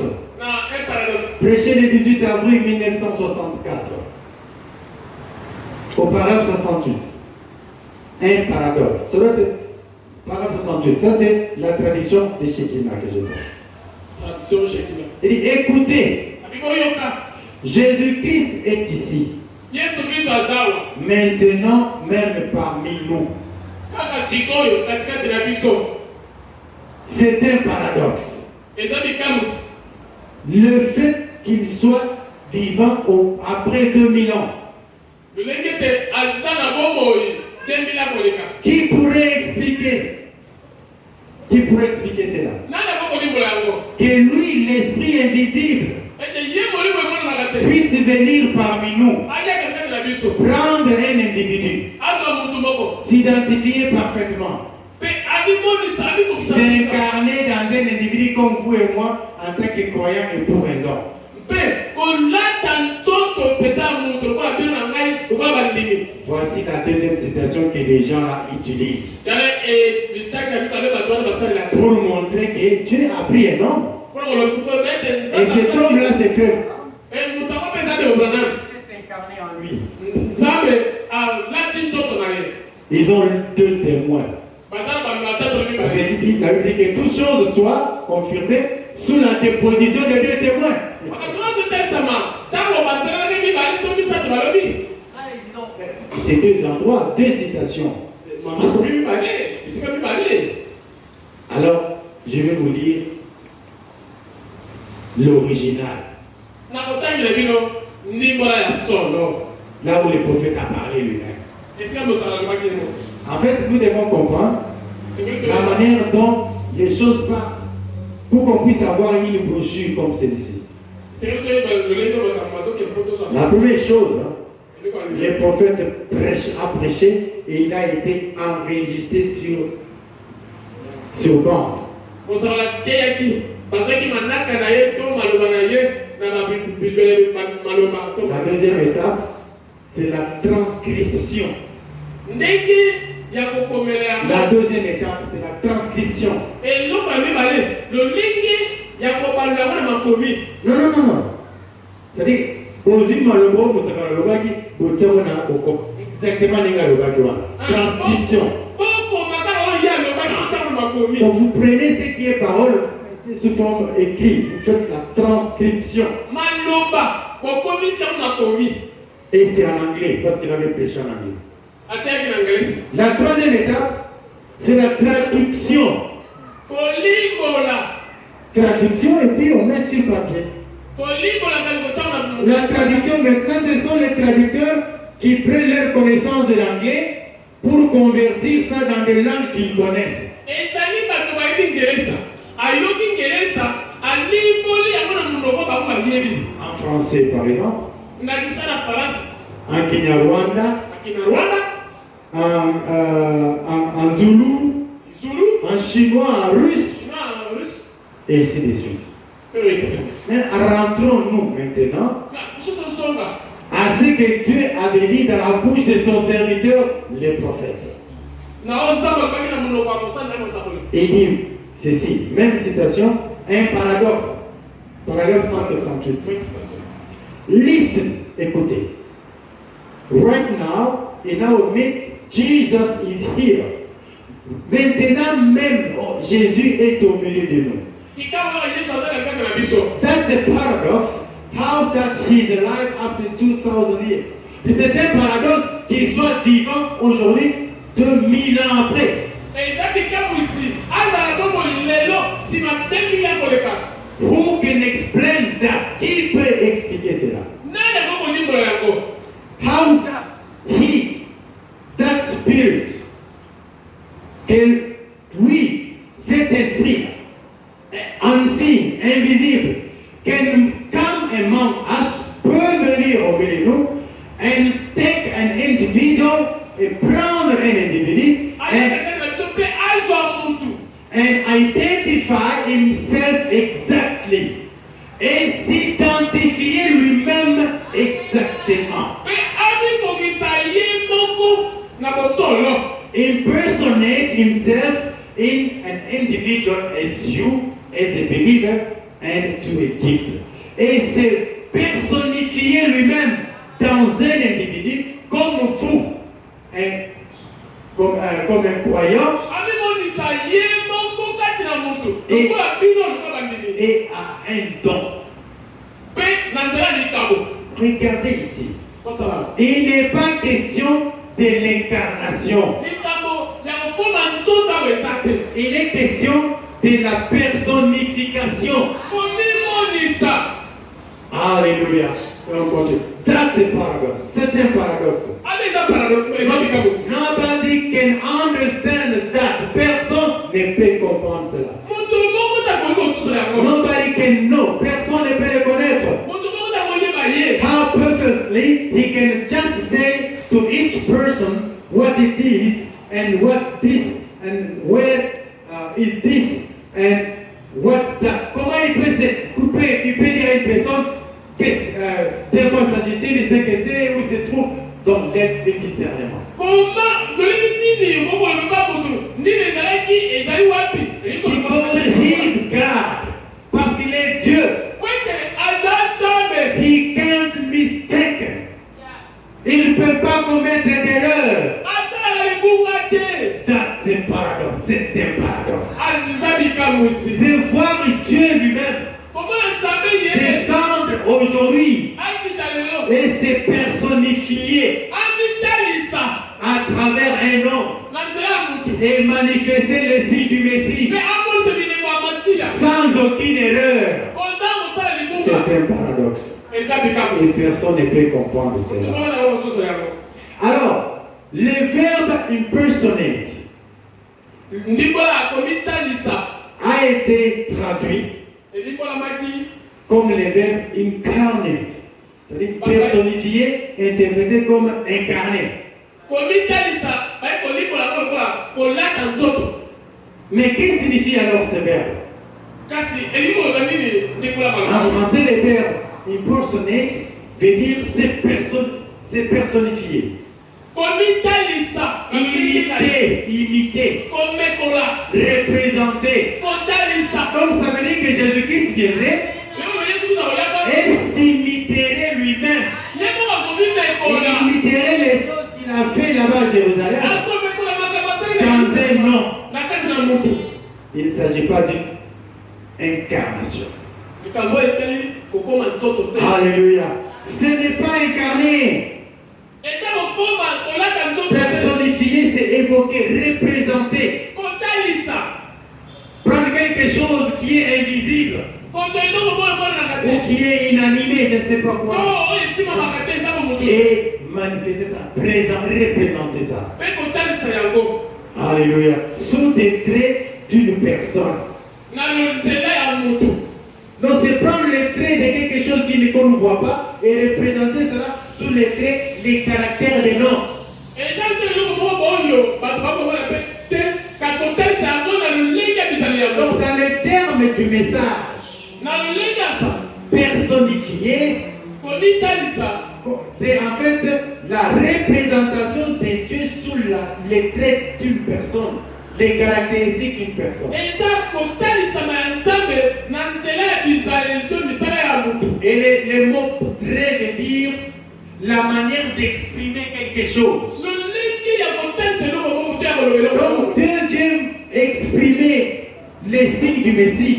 prêché le 18 avril 1964, au paragraphe 68. Un paradoxe. Ça doit être paragraphe 68. Ça, c'est la tradition de Shekina que je vois. Il dit, écoutez, Jésus-Christ est ici. Maintenant, même parmi nous. C'est un paradoxe. Le fait qu'il soit vivant après 2000 ans. Qui pourrait expliquer cela? Que lui, l'esprit invisible, puisse venir parmi nous, prendre un individu, s'identifier parfaitement, s'incarner dans un individu comme vous et moi, en tant que croyants et pour un don. Voici la deuxième citation que les gens là utilisent pour montrer que Dieu a pris un homme. Et cet homme-là, c'est que il s'est incarné en lui. Ils ont deux témoins. Parce qu'il a dit que toute chose soit confirmée sous la déposition de deux témoins. C'est deux endroits, deux citations. Alors, je vais vous lire l'original. Là où le prophète a parlé lui-même. En fait, nous devons comprendre la manière dont les choses partent pour qu'on puisse avoir une brochure comme celle-ci. La première chose, le prophète a prêché et il a été enregistré sur bande. La deuxième étape, c'est la transcription. La deuxième étape, c'est la transcription. Non. C'est-à-dire, exactement transcription. Donc vous prenez ce qui est parole sous forme écrite, vous faites la transcription. Et c'est en anglais, parce qu'il avait prêché en anglais. La troisième étape, c'est la traduction. Traduction et puis on met sur papier. La traduction maintenant, ce sont les traducteurs qui prennent leur connaissance de l'anglais pour convertir ça dans des langues qu'ils connaissent. En français par exemple, en Kinyarwanda, en Zulu, en chinois, en russe, et ainsi de suite. Mais rentrons-nous maintenant à ce que Dieu avait dit dans la bouche de son serviteur, les prophètes. Il dit ceci, même citation, un paradoxe. Paragraphe 178. Listen, écoutez. Right now, in our midst, Jesus is here. Maintenant même, Jésus est au milieu de nous. That's a paradox. How that he is alive after 2000 years. C'est un paradoxe qu'il soit vivant aujourd'hui 2000 ans après. oui, cet esprit, unseen, invisible, can come among us, peut venir au milieu de nous, and take an individual, et prendre un individu, and identify himself exactly. Et s'identifier lui-même exactement. Impersonate himself in an individual as you, as a believer, and to a gift. Et se personnifier lui-même dans un individu comme vous, comme un croyant, et à un don. Regardez ici. Il n'est pas question de l'incarnation. Il est question de la personnification. Alléluia. That's a paradox. C'est un paradoxe. Nobody can understand that. Personne ne peut comprendre cela. Nobody can know. Personne ne peut le connaître. How perfectly he can just say to each person what it is and what's this and where is this and what's that. Comment il peut se couper, il peut dire à une personne de quoi s'agit-il, ce que c'est, où se trouve dans l'aide de discernement. He is God, parce qu'il est Dieu. He can't mistake. Il ne peut pas commettre d'erreur. That's a paradox. C'est un paradoxe. De voir Dieu lui-même descendre aujourd'hui et se personnifier à travers un homme et manifester le signe du Messie sans aucune erreur. C'est un paradoxe. Et personne ne peut comprendre cela. Alors, le verbe impersonate a été traduit comme le verbe incarnate, c'est-à-dire personnifié, interprété comme incarné. Mais qu'est-ce que signifie alors ce verbe? En français, le verbe impersonate veut dire se personnifier. Imiter, représenter. Donc ça veut dire que Jésus-Christ viendrait et s'imiterait lui-même. Il imiterait les choses qu'il a fait là-bas à Jérusalem dans un nom. Il ne s'agit pas d'une incarnation. Alléluia. Ce n'est pas incarné. Personnifier, c'est évoquer, représenter. Prendre quelque chose qui est invisible ou qui est inanimé, je ne sais pas quoi, et manifester ça, représenter ça. Alléluia. Sous des traits d'une personne. Donc c'est prendre les traits de quelque chose qu'on ne voit pas et représenter cela sous les traits, les caractères des noms. Donc dans les termes du message, personnifié, c'est en fait la représentation de Dieu sous les traits d'une personne, les caractéristiques d'une personne. Et le mot trait veut dire la manière d'exprimer quelque chose. Donc Dieu vient exprimer les signes du Messie.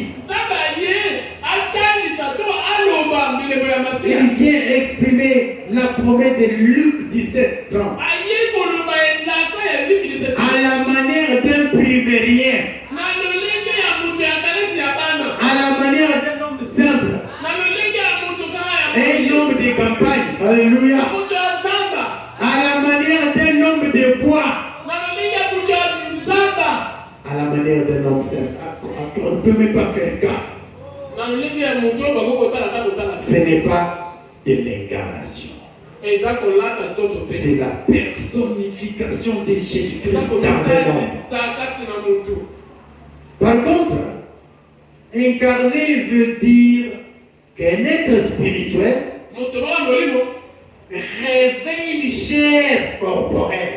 Il vient exprimer la promesse de Luc 17, 30. À la manière d'un primérien. À la manière d'un homme simple. Un homme de campagne. Alléluia. À la manière d'un homme de bois. à la manière d'un homme simple. On ne peut même pas faire cas. Ce n'est pas de l'incarnation. C'est la personnification de Jésus-Christ dans un homme. Par contre, incarner veut dire qu'un être spirituel réveille une chair corporelle.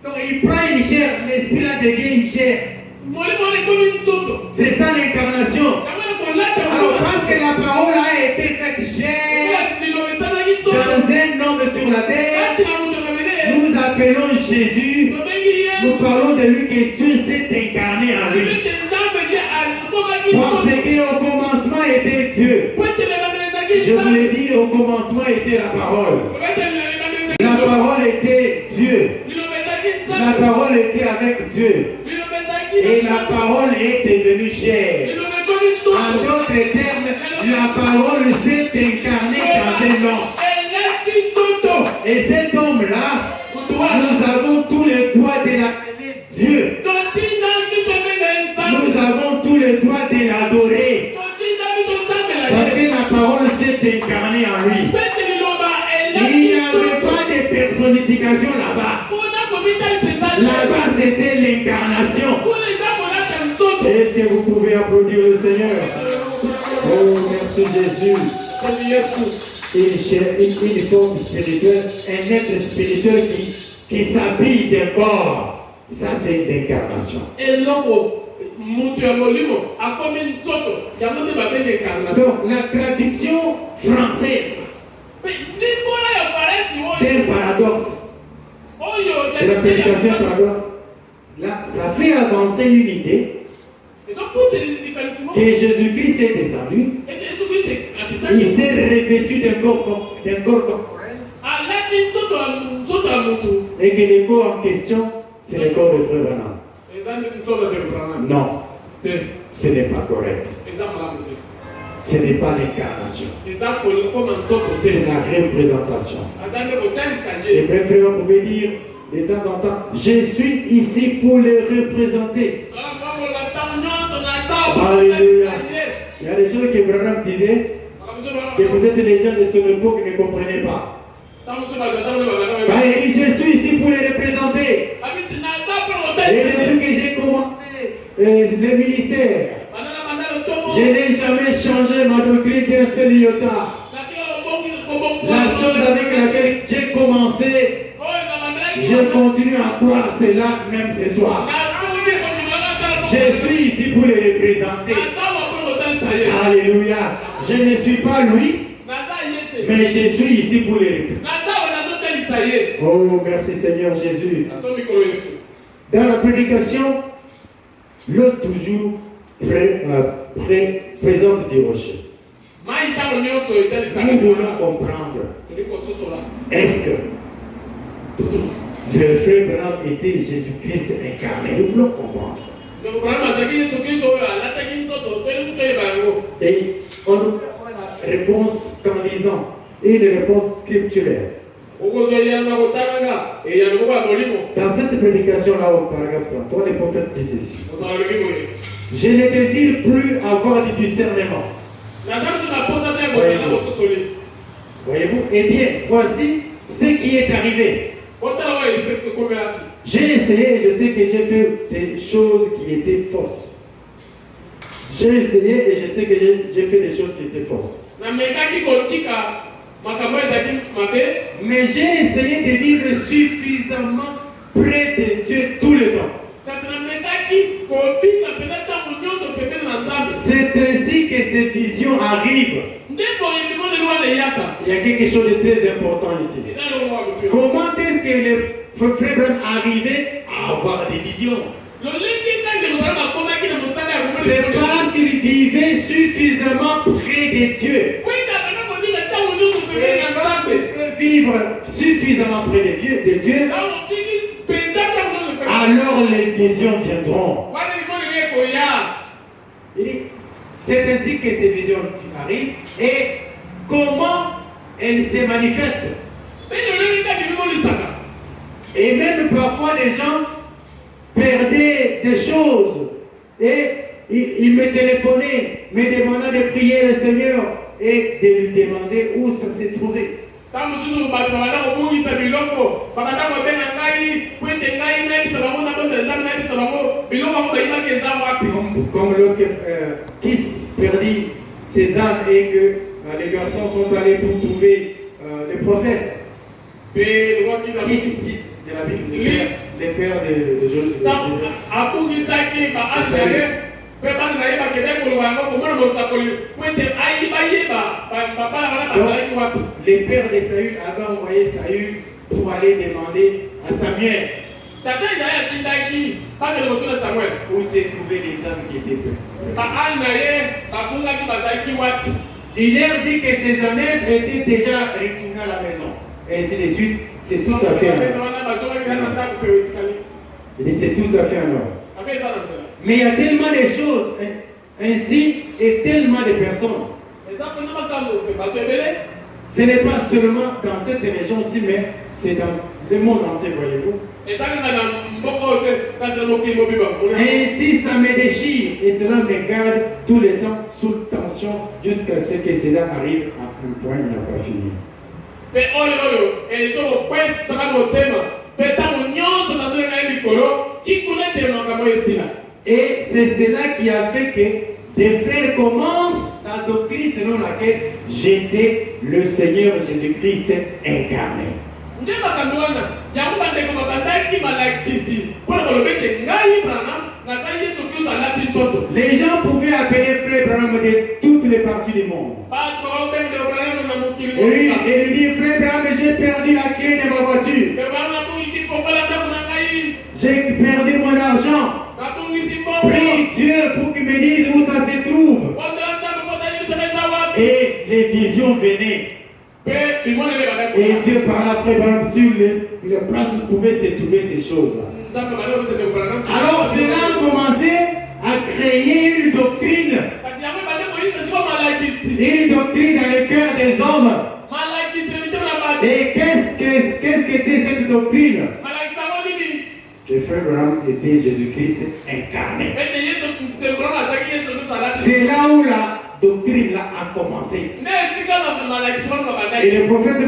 Donc il prend une chair, l'esprit là devient une chair. C'est ça l'incarnation. Alors parce que la parole a été faite chair dans un homme sur la terre, nous appelons Jésus, nous parlons de lui que Dieu s'est incarné en lui. Parce qu'au commencement était Dieu. Je voulais dire au commencement était la parole. La parole était Dieu. La parole était avec Dieu. Et la parole est devenue chair. En d'autres termes, la parole s'est incarnée dans un homme. Et cet homme-là, nous avons tous les droits de l'appeler Dieu. Nous avons tous les droits de l'adorer. Parce que la parole s'est incarnée en lui. Il n'y avait pas de personnification là-bas. Là-bas, c'était l'incarnation. Est-ce que vous pouvez applaudir le Seigneur? Oh, merci Jésus. Une forme spirituelle, un être spirituel qui s'habille d'un corps. Ça, c'est une incarnation. Donc, la traduction française, c'est un paradoxe. C'est la prédication paradoxe. Là, ça fait avancer une idée que Jésus-Christ est descendu. Il s'est revêtu d'un corps corporel. Et que le corps en question, c'est le corps de Frère Branham. Non, ce n'est pas correct. Ce n'est pas l'incarnation. C'est la représentation. Les frères pouvaient dire de temps en temps, je suis ici pour les représenter. Alléluia. Il y a des choses que Branham disait que vous êtes les gens de son époque qui ne comprenaient pas. Il dit, je suis ici pour les représenter. Et depuis que j'ai commencé le ministère, je n'ai jamais changé ma doctrine d'un seul iota. La chose avec laquelle j'ai commencé, je continue à croire cela même ce soir. Je suis ici pour les représenter. Alléluia. Je ne suis pas lui, mais je suis ici pour les représenter. Oh, merci Seigneur Jésus. Dans la prédication, l'autre toujours présente du rocher. Nous voulons comprendre. Est-ce que le frère Branham était Jésus-Christ incarné? Nous voulons comprendre. Et on nous la réponse qu'en disant une réponse scripturaire. Dans cette prédication-là, au paragraphe 33, les prophètes disent ceci. Je ne désire plus avoir du discernement. Voyez-vous? Eh bien, voici ce qui est arrivé. J'ai essayé et je sais que j'ai fait des choses qui étaient fausses. J'ai essayé et je sais que j'ai fait des choses qui étaient fausses. Mais j'ai essayé de vivre suffisamment près de Dieu tout le temps. C'est ainsi que ces visions arrivent. Il y a quelque chose de très important ici. Comment est-ce que le frère Branham arrivait à avoir des visions? C'est parce qu'il vivait suffisamment près de Dieu. Vivre suffisamment près de Dieu, alors les visions viendront. C'est ainsi que ces visions arrivent. Et comment elles se manifestent? Et même parfois les gens perdais des choses. Et il me téléphonait, me demandant de prier le Seigneur et de lui demander où ça s'est trouvé. Comme lorsque Kiss perdit ses âmes et que les garçons sont allés pour trouver les prophètes. Kiss de la Bible, les pères de Joseph. Les pères de Saül avaient envoyé Saül pour aller demander à Samuel où s'est trouvé les âmes qui étaient perdues. Il leur dit que ces ânesses étaient déjà retournées à la maison. Et ainsi de suite, c'est tout à fait un ordre. Il dit c'est tout à fait un ordre. Mais il y a tellement de choses ainsi et tellement de personnes. Ce n'est pas seulement dans cette région-ci, mais c'est dans le monde entier, voyez-vous. Ainsi, ça me déchire et cela me garde tout le temps sous tension jusqu'à ce que cela arrive à un point où il n'a pas fini. Et c'est cela qui a fait que des frères commencent la doctrine selon laquelle j'étais le Seigneur Jésus-Christ incarné. Les gens pouvaient appeler frère Branham de toutes les parties du monde. Et lui, il dit, frère Branham, j'ai perdu la clé de ma voiture. J'ai perdu mon argent. Prie Dieu pour qu'il me dise où ça se trouve. Et les visions venaient. Et Dieu parlait après Branham sur les places où pouvaient se trouver ces choses-là. Alors cela a commencé à créer une doctrine. Une doctrine dans le cœur des hommes. Et qu'est-ce qu'était cette doctrine? Le frère Branham était Jésus-Christ incarné. C'est là où la doctrine là a commencé. Et le prophète ne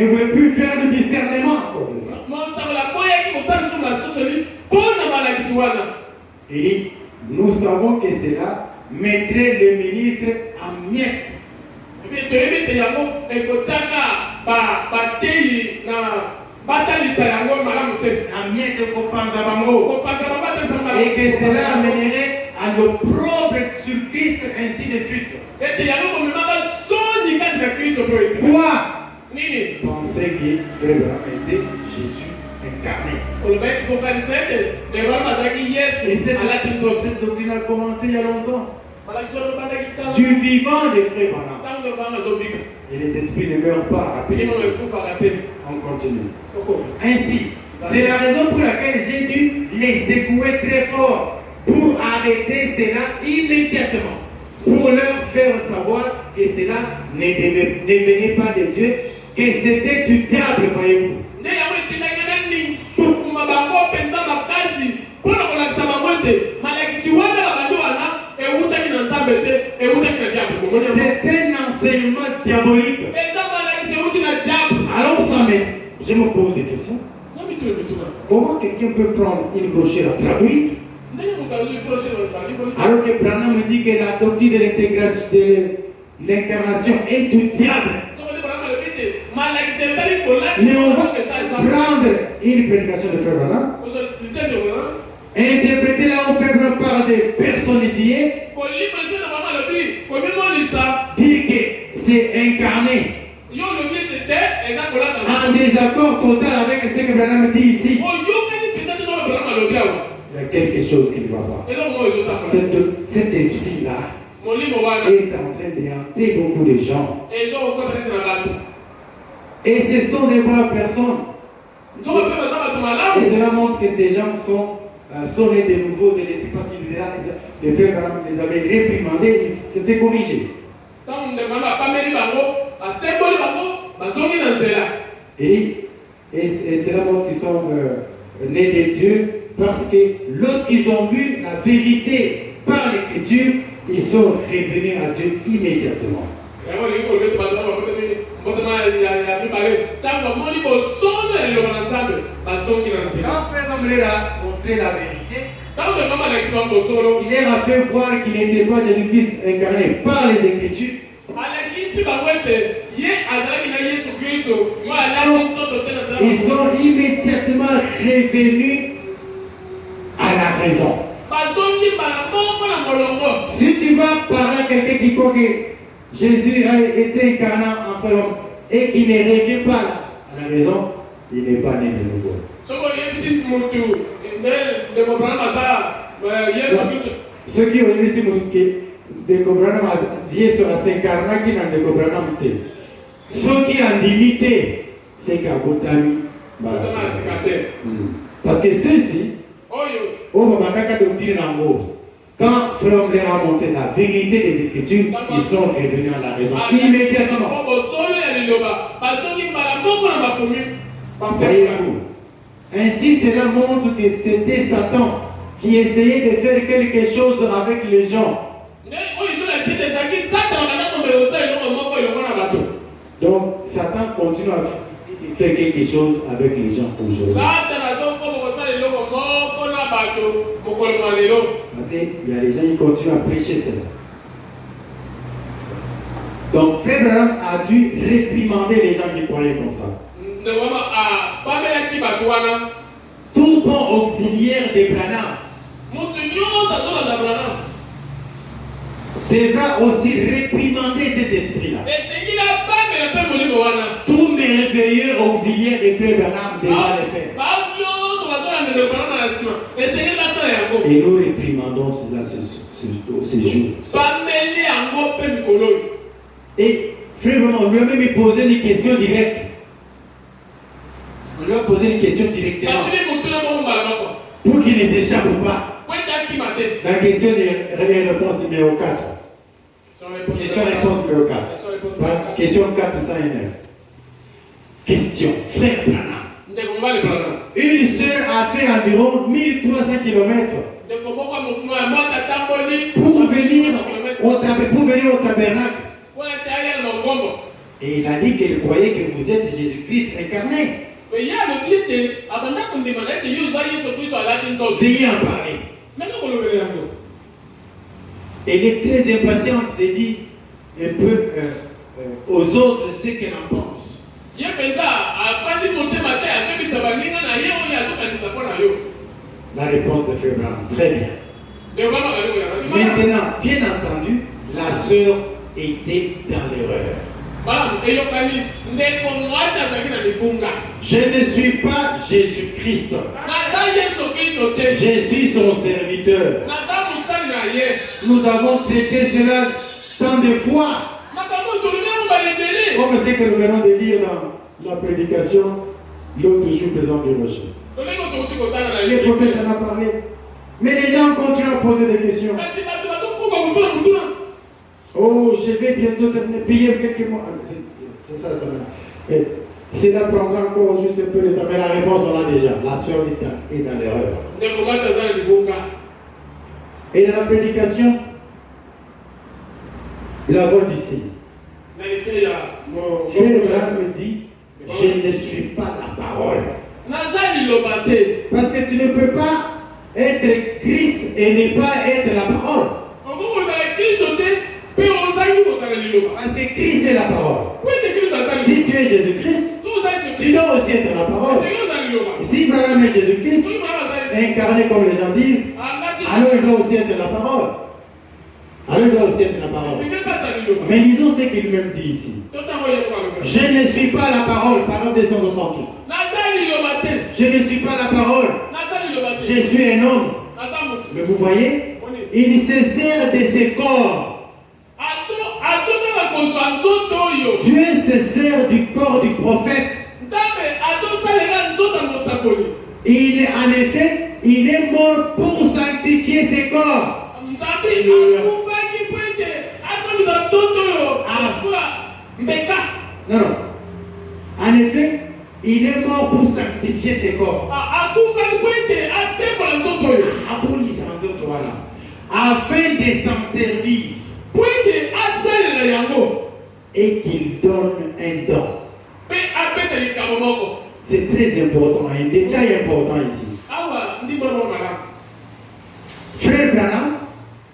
voulait plus faire de discernement. Et nous savons que cela mettrait le ministre en miettes. Et que cela amènerait à l'opprobre sur Christ, ainsi de suite. Quoi? Penser que Frère était Jésus incarné. Et cette doctrine a commencé il y a longtemps. Du vivant des frères Branham. Et les esprits ne meurent pas rapidement. On continue. Ainsi, c'est la raison pour laquelle j'ai dû les secouer très fort pour arrêter cela immédiatement. Pour leur faire savoir que cela ne venait pas de Dieu, que c'était du diable, voyez-vous. C'est un enseignement diabolique. Alors je me pose des questions. Comment quelqu'un peut prendre une brochure à traduire alors que Branham me dit que la doctrine de l'intégration de l'incarnation est du diable? Mais on va prendre une prédication de Frère Branham, interpréter la offre par des personnifiés, dire que c'est incarné, en désaccord total avec ce que Branham dit ici. Il y a quelque chose qui ne va pas. Cet esprit-là est en train de hanter beaucoup de gens. Et ce sont des bonnes personnes. Et cela montre que ces gens sont nés de nouveau de l'esprit parce qu'ils les avaient réprimandés, ils s'étaient corrigés. Et cela montre qu'ils sont nés de Dieu Parce que lorsqu'ils ont vu la vérité par l'écriture, ils sont revenus à Dieu immédiatement. Quand Frère Mamler a montré la vérité, il leur a fait voir qu'il n'était pas Jésus-Christ incarné par les Écritures. Ils sont immédiatement revenus à la raison. Si tu vas parler à quelqu'un qui croit que Jésus a été incarné en frère et qui ne revient pas à la raison, il n'est pas né de nouveau. Ceux qui ont dit que de Cobrana Dieu sera s'incarner qui n'a de Cobrana muté. Ceux qui ont limité, c'est qu'à Botami. Parce que ceux-ci, quand Frère leur a montré la vérité des Écritures, ils sont revenus à la raison immédiatement. Voyez-vous, ainsi cela montre que c'était Satan qui essayait de faire quelque chose avec les gens. Donc Satan continue à essayer de faire quelque chose avec les gens aujourd'hui. Parce qu'il y a des gens qui continuent à prêcher cela. Donc Frère Branham a dû réprimander les gens qui croyaient comme ça. Tout bon auxiliaire de Branham devra aussi réprimander cet esprit-là. Tout merveilleux auxiliaire de Frère Branham devra le faire. Et nous réprimandons cela ces jours. Et Frère Branham, on lui a même posé une question directe. On lui a posé une question directement pour qu'il ne s'échappe pas. La question de réponse numéro 4. Question-réponse numéro 4. Question 409. Question. Frère Branham. Une sœur a fait environ 1300 km pour venir au tabernacle. Et il a dit qu'elle croyait que vous êtes Jésus-Christ incarné. Veuillez en parler. Elle est très impatiente de dire un peu aux autres ce qu'elle en pense. La réponse de Frère Branham, très bien. Maintenant, bien entendu, la sœur était dans l'erreur. Je ne suis pas Jésus-Christ. Je suis son serviteur. Nous avons traité cela tant de fois. Comme c'est que nous venons de lire dans la prédication, l'autre jour, présent du rocher. Le prophète en a parlé. Mais les gens continuent à poser des questions. Oh, je vais bientôt terminer, payer quelques mois. C'est ça. C'est là prendra encore juste un peu de temps, mais la réponse on l'a déjà. La sœur est dans l'erreur. Et dans la prédication, la voix du signe. Frère me dit, je ne suis pas la parole. Parce que tu ne peux pas être Christ et ne pas être la parole. Parce que Christ est la parole. Si tu es Jésus-Christ, tu dois aussi être la parole. Si Branham est Jésus-Christ, incarné comme les gens disent, alors il doit aussi être la parole. Mais disons ce qu'il même dit ici. Je ne suis pas la parole, parole 268. Je ne suis pas la parole. Je suis un homme. Mais vous voyez, il se sert de ses corps. Dieu se sert du corps du prophète. En effet, il est mort pour sanctifier ses corps. Non. En effet, Il est mort pour sanctifier ses corps. Afin de s'en servir. Et qu'il donne un don. C'est très important, un détail important ici. Frère Branham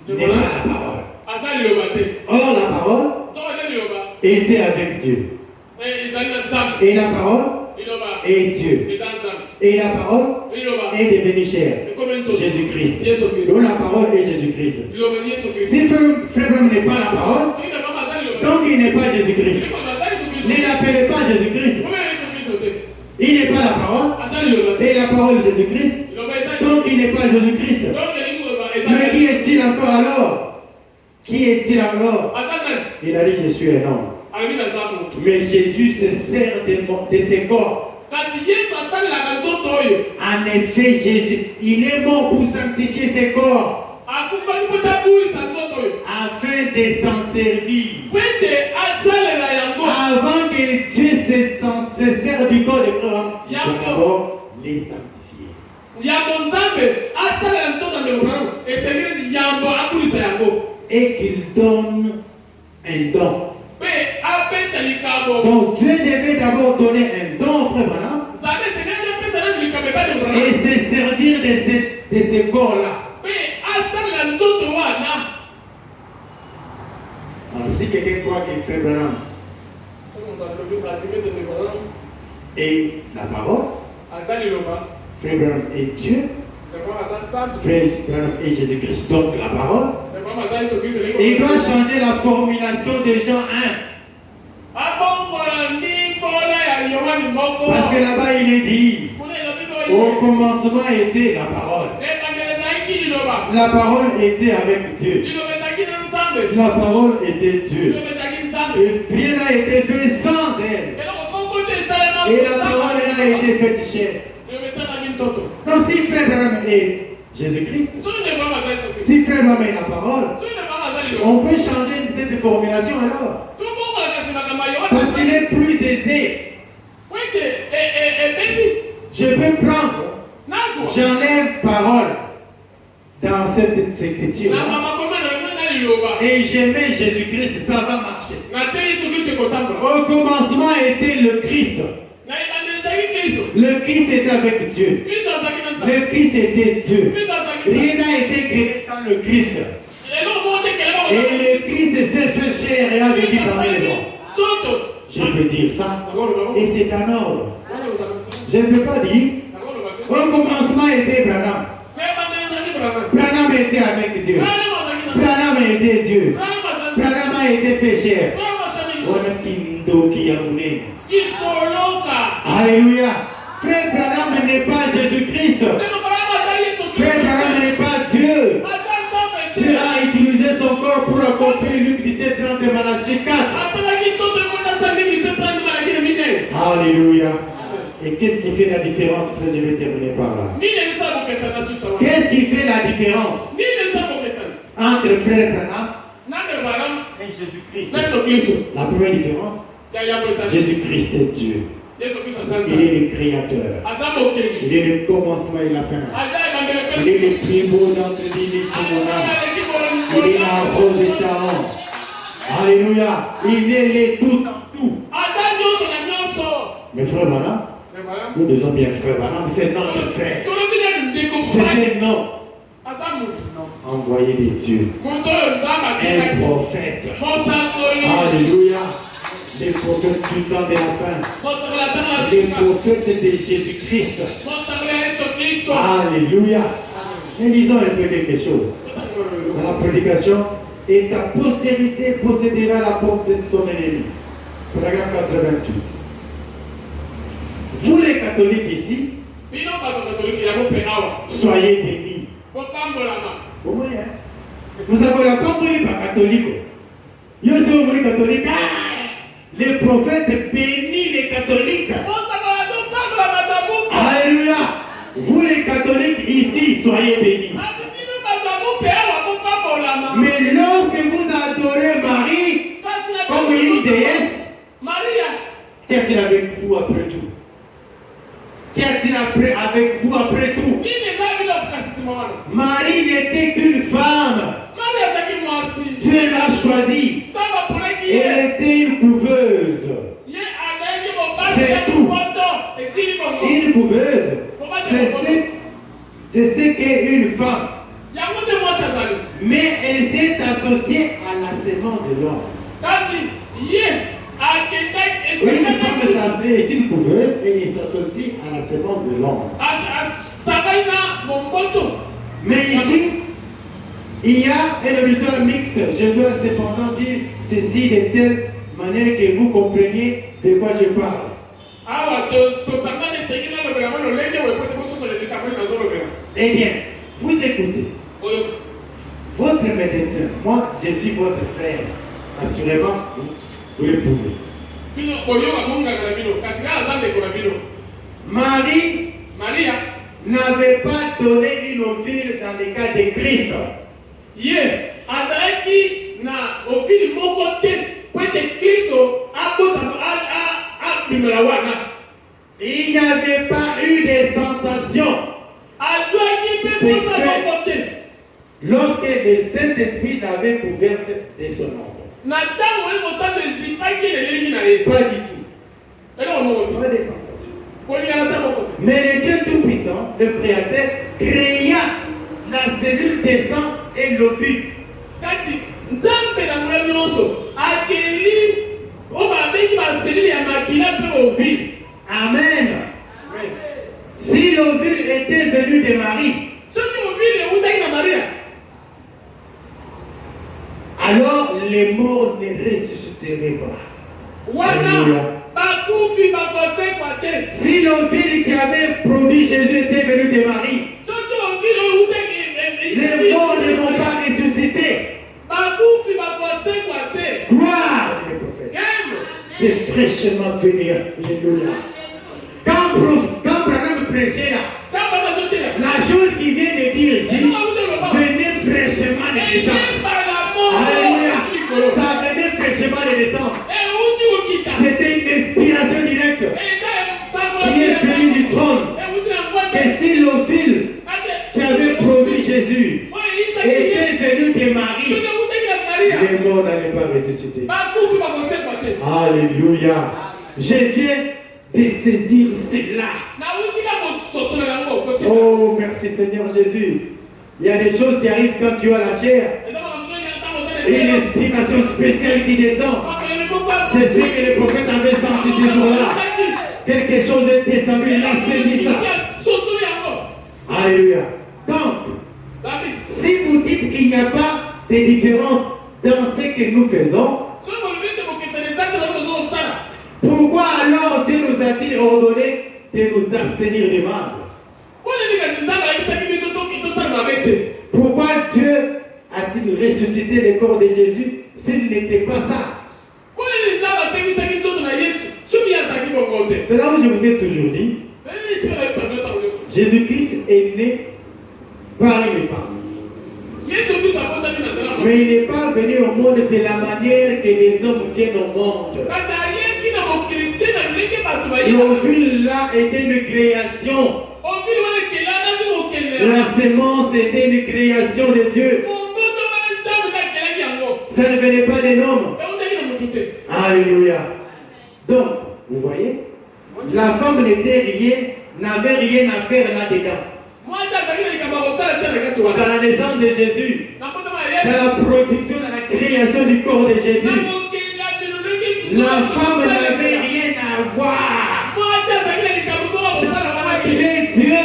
n'est pas la parole. Or, la parole était avec Dieu. Et la parole est Dieu. Et la parole est devenue chair. Jésus-Christ. Donc la parole est Jésus-Christ. Si Frère Branham n'est pas la parole, donc il n'est pas Jésus-Christ. Ne l'appelez pas Jésus-Christ. Il n'est pas la parole. Et la parole est Jésus-Christ. Donc il n'est pas Jésus-Christ. Mais qui est-il encore alors? Qui est-il alors? Il a dit je suis un homme. Mais Jésus se sert de ses corps. En effet, Jésus, il est mort pour sanctifier ses corps. Afin de s'en servir. Avant que Dieu se sert du corps de Frère, il faut d'abord les sanctifier. Et qu'il donne un don. Donc Dieu devait d'abord donner un don, Frère Branham, et se servir de ces corps-là. Alors si quelqu'un croit que Frère Branham est la parole, Frère Branham est Dieu, Frère Branham est Jésus-Christ, donc la parole, il doit changer la formulation des gens 1. Parce que là-bas il est dit, au commencement était la parole. La parole était avec Dieu. La parole était Dieu. Et rien n'a été fait sans elle. Et la parole a été faite chair. Donc si Frère Branham est Jésus-Christ, si Frère Branham est la parole, on peut changer cette formulation alors. Parce qu'il est plus aisé. Je peux prendre, j'enlève parole dans cette écriture et je mets Jésus-Christ, ça va marcher. Au commencement était le Christ. Le Christ était avec Dieu. Le Christ était Dieu. Rien n'a été créé sans le Christ. Et le Christ s'est fait chair et a vécu parmi les morts. Je peux dire ça. Et c'est un ordre. Je ne peux pas dire. Au commencement était Branham. Branham était avec Dieu. Branham était Dieu. Branham a été fait chair. Alléluia. Frère Branham n'est pas Jésus-Christ. Frère Branham n'est pas Dieu. Dieu a utilisé son corps pour accomplir Luc 17, 30 et Malachie 4. Alléluia. Et qu'est-ce qui fait la différence? Je vais terminer par là. Qu'est-ce qui fait la différence entre Frère Branham et Jésus-Christ? La première différence, Jésus-Christ est Dieu. Il est le créateur. Il est le commencement et la fin. Il est le plus beau d'entre les Timona. Il est la rose des Sharon. Alléluia. Il est le tout en tout. Mais Frère Branham, nous devons bien Frère Branham, c'est notre frère. C'est un nom envoyé de Dieu. Un prophète. Alléluia. Les prophètes du temps de la fin. Les prophètes de Jésus-Christ. Alléluia. Mais lisons un peu quelque chose. Dans la prédication, et ta postérité possédera la porte de son ennemi. Paragraphe 88. Vous les catholiques ici, soyez bénis. Vous avez la porte par catholique. Yo sommes les catholiques. Les prophètes bénissent les catholiques. Alléluia. Vous les catholiques ici, soyez bénis. Mais lorsque vous adorez Marie comme une déesse, qu'est-ce qu'il avait fou après tout? dire avec vous après tout. Marie n'était qu'une femme. Dieu l'a choisie. Elle était une couveuse. C'est tout. Une couveuse, c'est ce qu'est une femme. Mais elle s'est associée à la sémence de l'homme. Une femme est une couveuse et elle s'associe à la sémence de l'homme. Mais ici, il y a un auditoire mixte. Je dois cependant dire ceci de telle manière que vous compreniez de quoi je parle. Eh bien, vous écoutez. Votre médecin, moi je suis votre frère. Assurément, vous le pouvez. Maria n'avait pas donné une ovule dans le cas de Christ. Il n'y avait pas eu de sensation sexuelle lorsque le Saint-Esprit l'avait couverte de son ombre. Pas du tout. Pas de sensation. Mais le Dieu Tout-Puissant, le Créateur, créa la cellule des sang et l'ovule. Amen. Si l'ovule était venu de Marie, alors les morts ne ressusciteraient pas. Alléluia. Si l'ovule qui avait produit Jésus était venu de Marie, les morts ne vont pas ressusciter. Gloire à prophète. C'est fraîchement venu. Alléluia. Quand Branham prêchait là, la chose qu'il vient de dire ici, venait fraîchement de descendre. Alléluia. Ça venait fraîchement de descendre. C'était une inspiration directe qui est venue du trône. Et si l'ovule qui avait produit Jésus était venu de Marie, les morts n'allaient pas ressusciter. Alléluia. Je viens de saisir cela. Oh, merci Seigneur Jésus. Il y a des choses qui arrivent quand tu as la chair. Une inspiration spéciale qui descend. C'est ce que le prophète avait senti ce jour-là. Quelque chose est descendu, il a saisi ça. Alléluia. Donc, si vous dites qu'il n'y a pas de différence dans ce que nous faisons, pourquoi alors Dieu nous a-t-il ordonné de nous abstenir du mal? Pourquoi Dieu a-t-il ressuscité le corps de Jésus s'il n'était pas ça? C'est là où je vous ai toujours dit, Jésus-Christ est né par une femme. Mais il n'est pas venu au monde de la manière que les hommes viennent au monde. L'ovule là était une création. La sémence était une création de Dieu. Ça ne venait pas des hommes. Alléluia. Donc, vous voyez, la femme n'avait rien à faire là-dedans. Dans la naissance de Jésus, dans la production, dans la création du corps de Jésus, la femme n'avait rien à voir. Il est Dieu.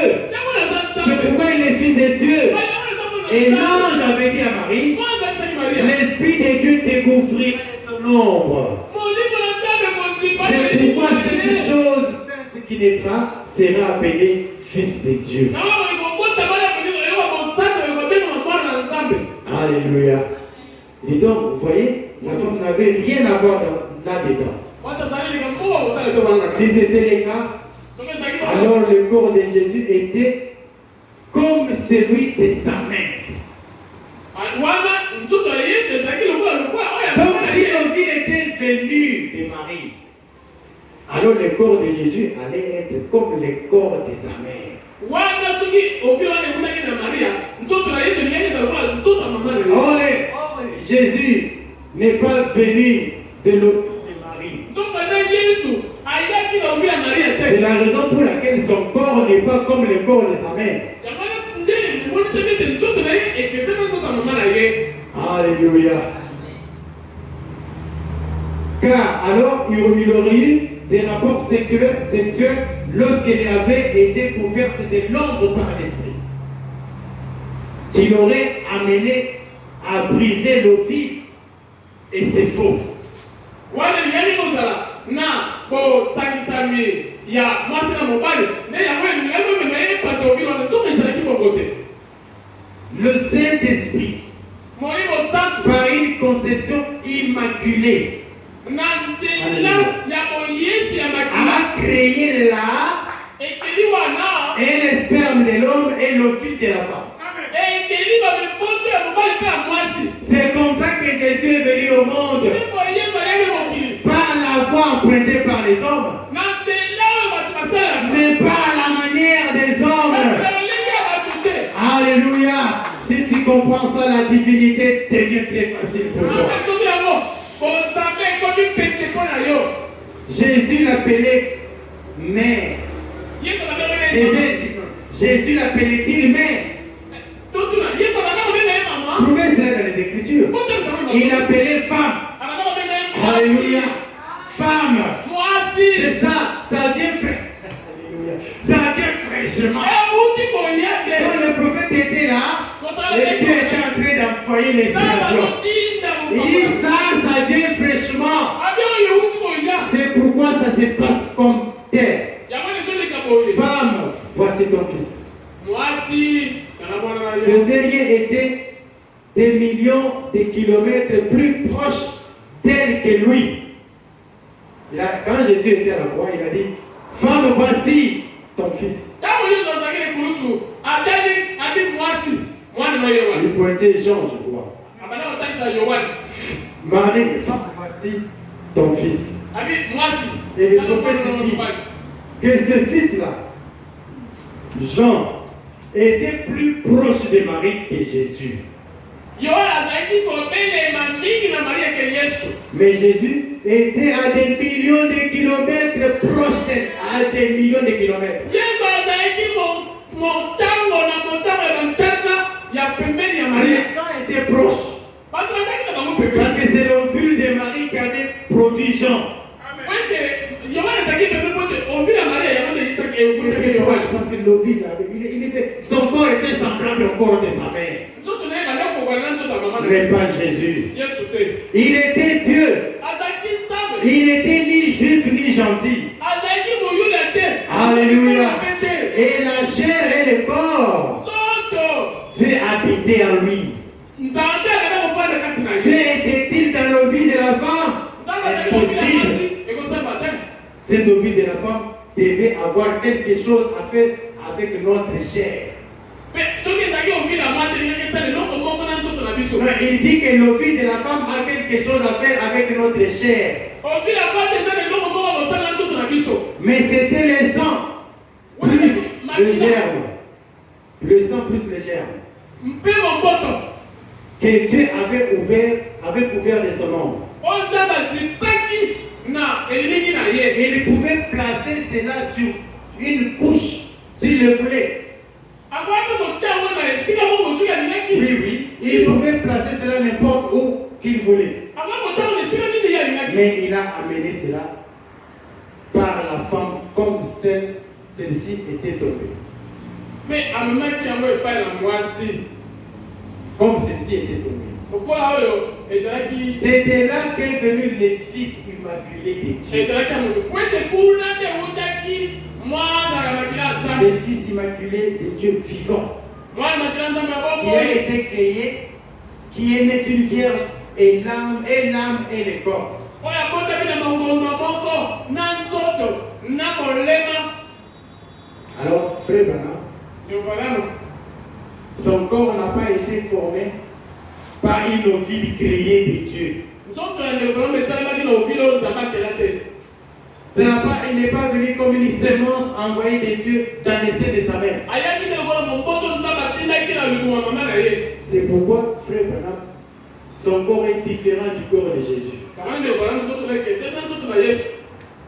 C'est pourquoi il est fils de Dieu. Et l'ange avait dit à Marie, l'Esprit de Dieu t'égouffrira de son ombre. C'est pourquoi cette chose sainte qui naîtra sera appelée fils de Dieu. Alléluia. Et donc, vous voyez, la femme n'avait rien à voir là-dedans. Si c'était le cas, alors le corps de Jésus était comme celui de sa mère. Donc, si l'ovule était venu de Marie, alors le corps de Jésus allait être comme le corps de sa mère. Oh, Jésus n'est pas venu de l'autre de Marie. C'est la raison pour laquelle son corps n'est pas comme le corps de sa mère. Alléluia. Car alors il aurait eu des rapports sexuels lorsqu'elle avait été couverte de l'ordre par l'esprit, qui l'aurait amené à briser l'ovi, et c'est faux. Le Saint-Esprit, par une conception immaculée, a créé là et le sperme de l'homme et l'ovule de la femme. C'est comme ça que Jésus est venu au monde, par la voie empruntée par les hommes, mais pas la manière des hommes. Alléluia. Si tu comprends ça, la divinité devient très facile pour toi. Jésus l'appelait mère. Jésus l'appelait-il mère? Trouvez cela dans les Écritures. Il l'appelait femme. Alléluia. Femme. C'est ça. Ça vient fraîchement. Quand le prophète était là, et Dieu était en train d'envoyer l'inspiration. Il dit ça vient fraîchement. C'est pourquoi ça se passe comme tel. Femme, voici ton fils. Ce dernier était des millions de kilomètres plus proche tel que lui. Quand Jésus était à la croix, il a dit, femme, voici ton fils. Il pointait Jean, je crois. Marie, femme, voici ton fils. Et le prophète dit que ce fils-là, Jean, était plus proche de Marie que Jésus. Mais Jésus était à des millions de kilomètres proche d'elle, à des millions de kilomètres. Les gens étaient proches. Parce que c'est l'ovule de Marie qui avait produit Jean. Parce que l'ovule, son corps était semblable au corps de sa mère. Mais pas Jésus. Il était Dieu. Il n'était ni juif ni gentil. Alléluia. Et la chair et le corps, Dieu habitait en lui. Dieu était-il dans l'ovule de la femme? Impossible. Cette ovule de la femme devait avoir quelque chose à faire avec notre chair. Il dit que l'ovule de la femme a quelque chose à faire avec notre chair. Mais c'était le sang plus le germe. Le sang plus le germe. Que Dieu avait couvert de son ombre. Il pouvait placer cela sur une couche s'il le voulait. Oui. Il pouvait placer cela n'importe où qu'il voulait. Mais il a amené cela par la femme comme celle-ci était tombée. Comme celle-ci était tombée. C'était là qu'est venu le Fils immaculé de Dieu. Le Fils immaculé de Dieu vivant. Qui a été créé, qui est né d'une vierge, et l'âme et le corps. Alors, frère Branham, son corps n'a pas été formé par une ovule créée de Dieu. Il n'est pas venu comme une sémence envoyée de Dieu dans les seins de sa mère. C'est pourquoi, frère Branham, son corps est différent du corps de Jésus.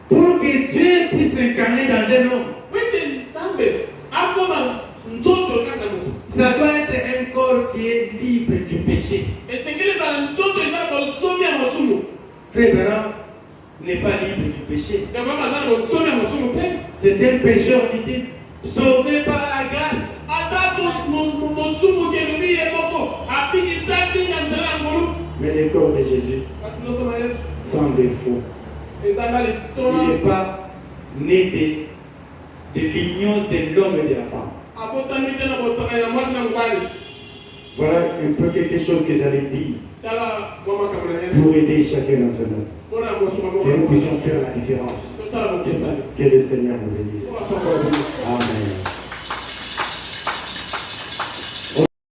Pour que Dieu puisse s'incarner dans un homme, ça doit être un corps qui est libre du péché. Frère Branham n'est pas libre du péché. C'est un pécheur, dit-il, sauvé par la grâce. Mais le corps de Jésus, sans défaut, il n'est pas né de l'union de l'homme et de la femme. Voilà un peu quelque chose que j'allais dire pour aider chacun d'entre nous. Que nous puissions faire la différence. Que le Seigneur nous bénisse. Amen.